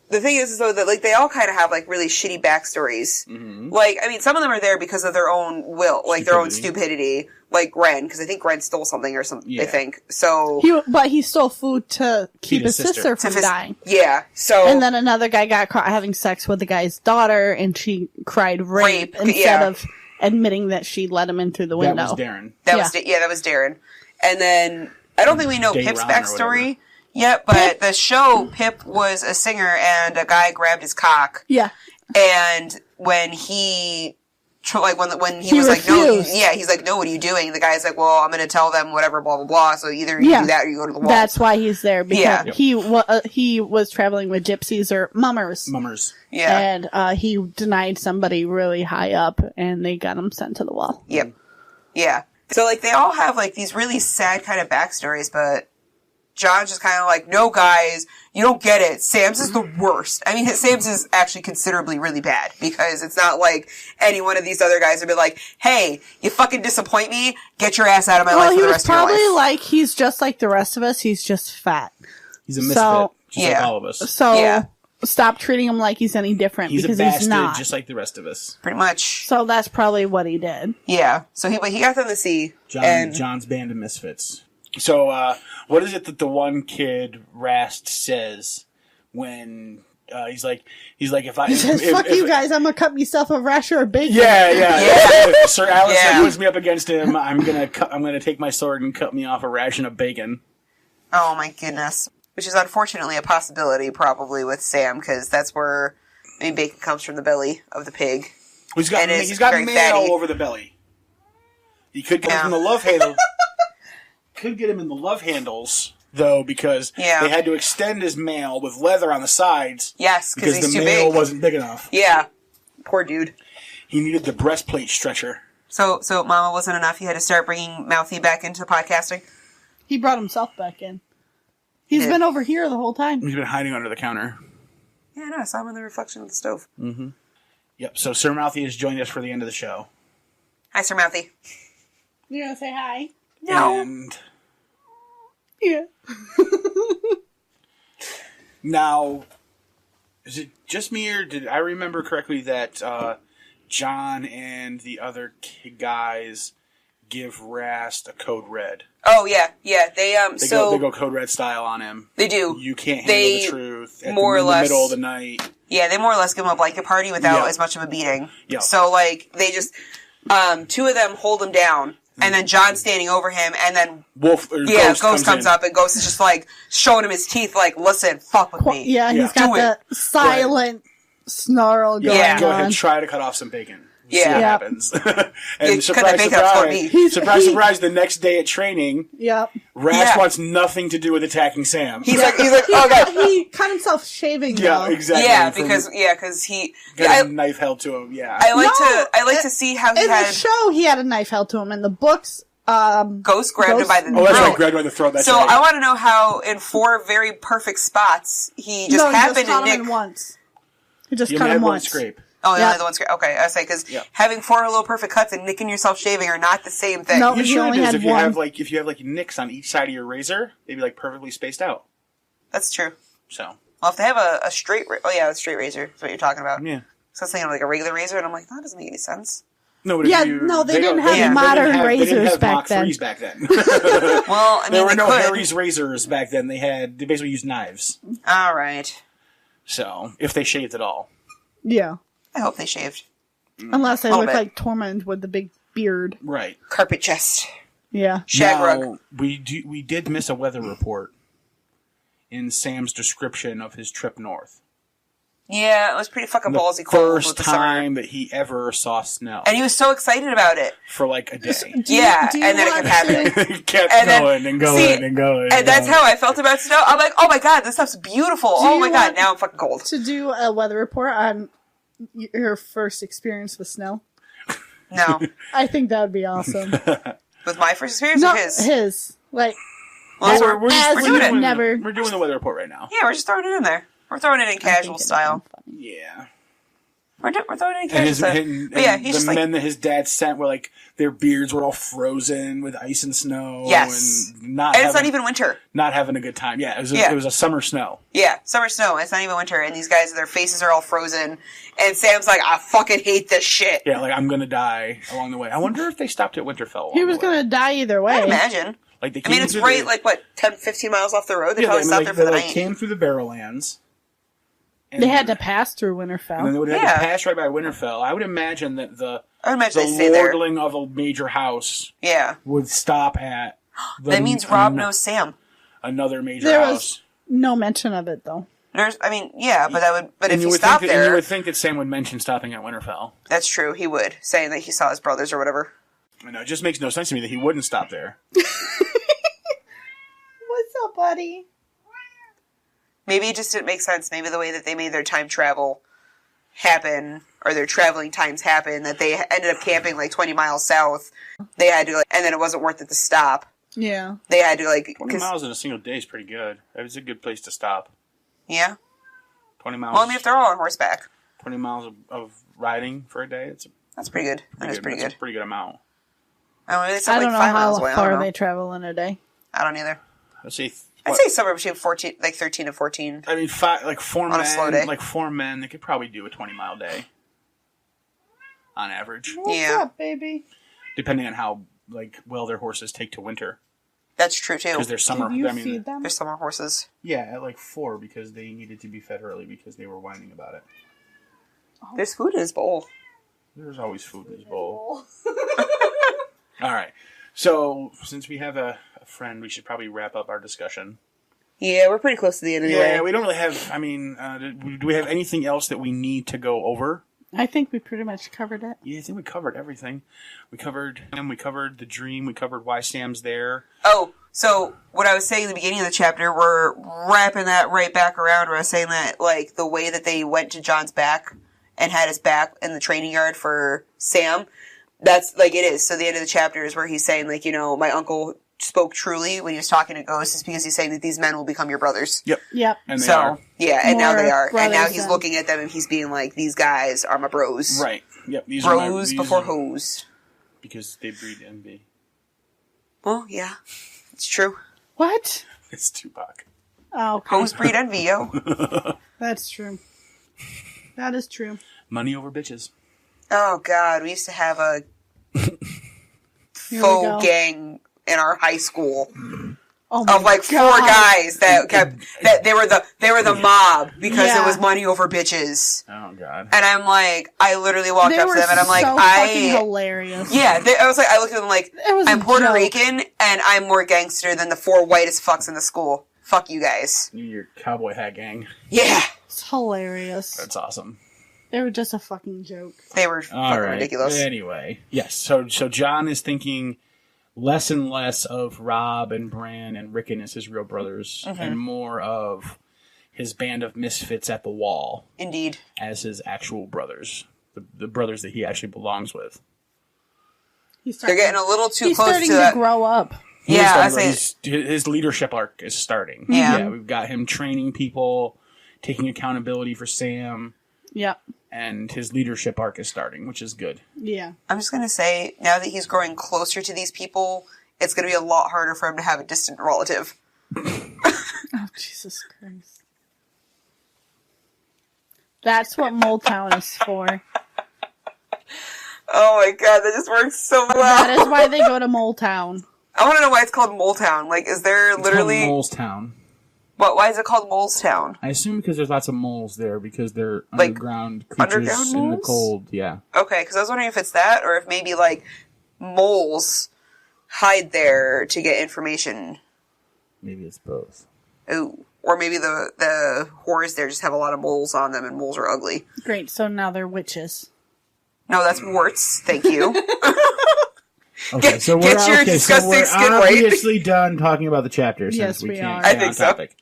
The thing is though that like they all kind of have like really shitty backstories. Mm-hmm. Like I mean, some of them are there because of their own will, like their own stupidity. Like Gren, because I think Gren stole something or something. Yeah. I think so. But he stole food to keep his sister from dying. Yeah. So and then another guy got caught having sex with the guy's daughter, and she cried rape instead of admitting that she let him in through the window. That was Darren. That was Darren. And then I don't think we know Pip's backstory. Yep, but the show, Pip was a singer and a guy grabbed his cock. Yeah. And when he, when he was like, no, he's like, no, what are you doing? The guy's like, well, I'm going to tell them whatever, blah, blah, blah. So either you do that or you go to the wall. That's why he's there, because he was traveling with gypsies or mummers. Mummers. Yeah. And he denied somebody really high up, and they got him sent to the wall. Yep. Yeah. So, like, they all have, like, these really sad kind of backstories, but John's just kind of like, no, guys, you don't get it. Sam's is the worst. I mean, Sam's is actually considerably really bad because it's not like any one of these other guys would be like, hey, you fucking disappoint me, get your ass out of my life for the rest of your life. Well, he was probably like, he's just like the rest of us, he's just fat. He's a misfit, just like all of us. So, stop treating him like he's any different because he's he's not. just like the rest of us. Pretty much. So that's probably what he did. Yeah. So he got them to see. John's band of misfits. So, what is it that the one kid, Rast, says when he's like, if I... He says, fuck you guys, I'm gonna cut myself a rasher of bacon. Yeah. Sir Alistair puts me up against him, I'm gonna take my sword and cut me off a ration of bacon. Oh my goodness. Which is unfortunately a possibility probably with Sam, because that's where bacon comes from the belly of the pig. He's got mail all over the belly. He could get him in the love handle. Could get him in the love handles, though, because they had to extend his mail with leather on the sides. Yes, because he's the too mail big. Wasn't big enough. Yeah. Poor dude. He needed the breastplate stretcher. So Mama wasn't enough. He had to start bringing Mouthy back into podcasting. He brought himself back in. He's been over here the whole time. He's been hiding under the counter. Yeah, no, I saw him in the reflection of the stove. Mm-hmm. Yep, so Sir Mouthy has joined us for the end of the show. Hi, Sir Mouthy. You gonna say hi? No. And yeah. Now, is it just me, or did I remember correctly that John and the other guys give Rast a code red? Oh, yeah. They go code red style on him. They do. You can't handle the truth in the middle of the night. Yeah, they more or less give him a blanket party without as much of a beating. Yeah. So, like, they just, two of them hold him down, and then John's standing over him, and then Ghost comes up, and Ghost is just, like, showing him his teeth, like, listen, fuck with me. Yeah, he's got the silent snarl going on. Go ahead and try to cut off some bacon. See what happens. And surprise, the next day at training, Rast wants nothing to do with attacking Sam. He's like, oh god. He cut himself shaving though. Yeah, exactly. Yeah, because he got a knife held to him. Yeah. I like to see how he in the show he had a knife held to him. In the books, Ghost grabbed him by the throat. Oh, that's right, grabbed him by the throat. That's right. I want to know how in 4 very perfect spots he just happened to nick once. He just cut him once. Scrape. Oh, yeah, the one scrape. Okay, I was saying, because having 4 little perfect cuts and nicking yourself shaving are not the same thing. No, he only had one. If you have nicks on each side of your razor, they'd be perfectly spaced out. That's true. So. Well, if they have a straight, a straight razor is what you're talking about. Yeah. So I was thinking of a regular razor, and I'm like, that doesn't make any sense. No, but they didn't have modern razors back then. Well, I mean, there were no Harry's razors back then. They basically used knives. All right. So, if they shaved at all. Yeah. I hope they shaved. Unless they look like Tormund with the big beard. Right. Carpet chest. Yeah. Shag rug. We did miss a weather report in Sam's description of his trip north. Yeah, it was pretty fucking ballsy cold. First time that he ever saw snow. And he was so excited about it. For a day. And then it kept happening. It kept going and going and going. And that's how I felt about snow. I'm like, oh my god, this stuff's beautiful. Oh my god, now I'm fucking cold. To do a weather report on your first experience with snow? No. I think that would be awesome. With my first experience or his? His. Like, we're doing it. We're doing the weather report right now. Yeah, we're just throwing it in there. We're throwing it in casual style. Yeah. We're throwing it in casual style. But yeah, he's the men that his dad sent were their beards were all frozen with ice and snow. Yes. And it's not even winter. Not having a good time. Yeah, it was a summer snow. Yeah, summer snow. It's not even winter. And these guys, their faces are all frozen. And Sam's like, I fucking hate this shit. Yeah, I'm going to die along the way. I wonder if they stopped at Winterfell. He was going to die either way. I imagine. It's right, 10, 15 miles off the road. They probably stopped there for the night. They came through the Barrowlands. They had to pass through Winterfell. And they would have to pass right by Winterfell. I would imagine that the lordling of a major house would stop at... That means Rob knows Sam. Another major house. There was no mention of it, though. But if he stopped there... And you would think that Sam would mention stopping at Winterfell. That's true, he would. Saying that he saw his brothers or whatever. I know, it just makes no sense to me that he wouldn't stop there. What's up, buddy? Maybe it just didn't make sense. Maybe the way that they made their time travel happen, or their traveling times happen, that they ended up camping 20 miles south. They had to, and then it wasn't worth it to stop. Yeah. They had to, like... 20 miles in a single day is pretty good. It's a good place to stop. Yeah? 20 miles. Well, I mean, if they're all on horseback. 20 miles of riding for a day, that's pretty good. That's pretty good. That's a pretty good amount. I mean, I don't know how far they travel in a day. I don't either. I'd say somewhere between 13 and 14. I mean, four on a slow day. Like 4 men, they could probably do a 20-mile day on average. What's up, baby? Depending on how well their horses take to winter. That's true too. Because they're summer. Feed them? They're summer horses. Yeah, at 4 because they needed to be fed early because they were whining about it. Oh. There's food in his bowl. There's always food in his bowl. All right. So since we have a friend, we should probably wrap up our discussion. Yeah, we're pretty close to the end anyway. Yeah, we don't really have. I mean, do we have anything else that we need to go over? I think we pretty much covered it. Yeah, I think we covered everything. We covered him, we covered the dream, we covered why Sam's there. Oh, so what I was saying in the beginning of the chapter, we're wrapping that right back around where I was saying that, the way that they went to Jon's back and had his back in the training yard for Sam, that's, it is. So the end of the chapter is where he's saying, my uncle spoke truly when he was talking to Ghost, is because he's saying that these men will become your brothers. Yep. And they are. Yeah, and now they are. And now he's looking at them and he's being like, these guys are my bros. Right. Yep. These bros before hoes. Because they breed envy. Well, yeah. It's true. What? It's Tupac. Oh, okay. Hoes breed envy, yo. That's true. That is true. Money over bitches. Oh, God. We used to have a faux gang in our high school of 4 guys that they were the mob because it was money over bitches. Oh God! And I'm like, I literally walked up to them and I'm like, fucking hilarious. Yeah, I was like, I looked at them like, I'm Puerto Rican and I'm more gangster than the 4 whitest fucks in the school. Fuck you guys. Your cowboy hat gang. Yeah, it's hilarious. That's awesome. They were just a fucking joke. They were fucking ridiculous. Anyway, yes. So Jon is thinking less and less of Robb and Bran and Rickon as his real brothers, and more of his band of misfits at the wall. Indeed. As his actual brothers. The brothers that he actually belongs with. They're getting a little too close to He's starting to grow up. Yeah, his leadership arc is starting. Yeah. We've got him training people, taking accountability for Sam. Yeah. And his leadership arc is starting, which is good. Yeah. I'm just going to say, now that he's growing closer to these people, it's going to be a lot harder for him to have a distant relative. Oh, Jesus Christ. That's what Moletown is for. Oh my God, that just works so well. That is why they go to Moletown. I want to know why it's called Moletown. Is there literally... It's called Molestown. Why is it called Molestown? I assume because there's lots of moles there, because they're underground creatures in the cold. Yeah. Okay, because I was wondering if it's that, or if maybe, moles hide there to get information. Maybe it's both. Ooh. Or maybe the whores there just have a lot of moles on them, and moles are ugly. Great, so now they're witches. No, that's warts. Thank you. Okay, so we're obviously done talking about the chapter since we can't stay on topic.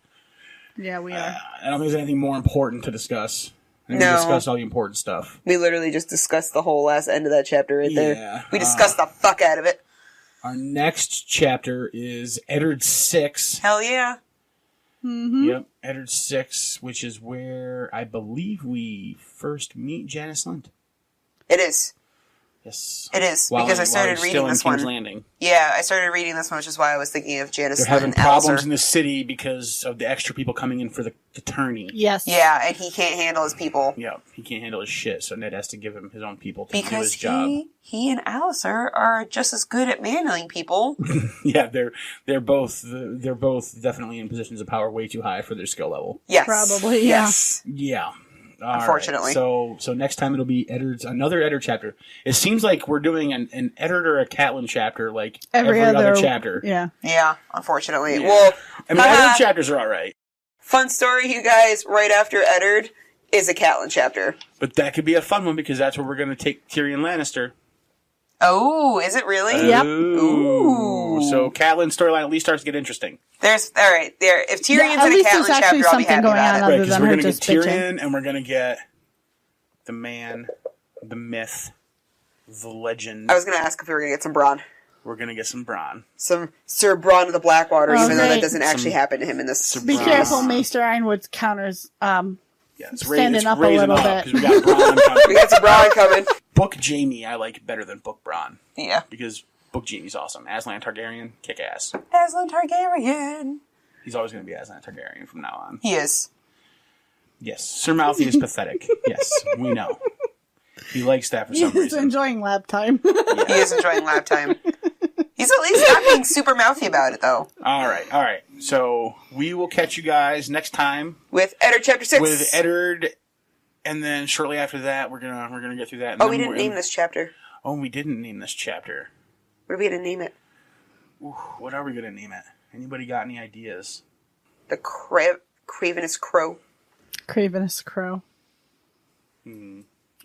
Yeah, we are. I don't think there's anything more important to discuss. We discussed all the important stuff. We literally just discussed the whole last end of that chapter there. We discussed the fuck out of it. Our next chapter is Eddard 6. Hell yeah. Mm-hmm. Yep, Eddard 6, which is where I believe we first meet Janis Lind. It is. Yes. It is, because I started reading this one. Landing. Yeah, I started reading this one, which is why I was thinking of Janis Lind. They're having problems in the city because of the extra people coming in for the tourney. Yes. Yeah, and he can't handle his people. Yeah, he can't handle his shit, so Ned has to give him his own people to do his job. Because he and Alistair are just as good at manhandling people. Yeah, they're both definitely in positions of power way too high for their skill level. Yes. Probably, yeah. Yes. Yeah. Unfortunately. Right. So next time it'll be another Eddard chapter. It seems like we're doing an Eddard or a Catelyn chapter every other chapter. Yeah. Yeah, unfortunately. Yeah. Well, I mean, Eddard chapters are alright. Fun story, you guys, right after Eddard is a Catelyn chapter. But that could be a fun one because that's where we're going to take Tyrion Lannister. Oh, is it really? Yep. Ooh. So Catelyn's storyline at least starts to get interesting. If Tyrion's in a Catelyn chapter, I'll be happy about it. Right, because we're going to get Tyrion, and we're going to get the man, the myth, the legend. I was going to ask if we were going to get some Bronn. we're going to get some Bronn. Some Sir Bronn of the Blackwater, even though that doesn't actually happen to him in this. Be careful, Maester Ironwood's counters standing up a little bit. We got Bronn coming. We got some Bronn coming. Book Jaime I like better than Book Bronn. Yeah. Because Book Jaime's awesome. Aslan Targaryen, kick ass. Aslan Targaryen. He's always going to be Aslan Targaryen from now on. He is. Yes. Sir Mouthy is pathetic. Yes, we know. He likes that for some reason. He's enjoying lap time. Yeah. He is enjoying lap time. He's at least not being super mouthy about it, though. All right. So we will catch you guys next time with Eddard Chapter 6. With Eddard, and then shortly after that, we're gonna get through that. And we didn't name this chapter. Oh, we didn't name this chapter. What are we gonna name it? Ooh, what are we gonna name it? Anybody got any ideas? The Cravenous Crow. Cravenous Crow.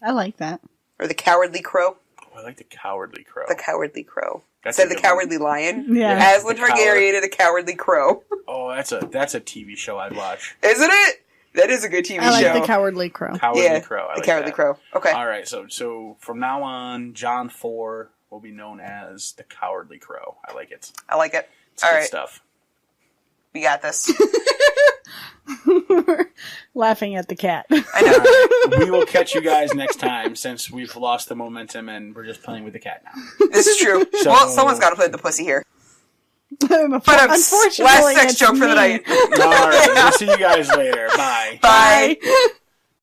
I like that. Or the Cowardly Crow. Oh, I like the Cowardly Crow. The Cowardly Crow. Instead of the Cowardly Lion. Yeah. Aslan Targaryen and the Cowardly Crow. Oh, that's a TV show I'd watch. Isn't it? That is a good TV show. I like the Cowardly Crow. Cowardly Crow. The Cowardly Crow. Okay. All right. So from now on, John 4 will be known as the Cowardly Crow. I like it. I like it. It's all good right. Stuff. We got this. Laughing at the cat. I know. Right. We will catch you guys next time since we've lost the momentum and we're just playing with the cat now. This is true. So, well, someone's got to play with the pussy here. But unfortunately, last sex joke for the night. All right. We'll see you guys later. Bye. Bye.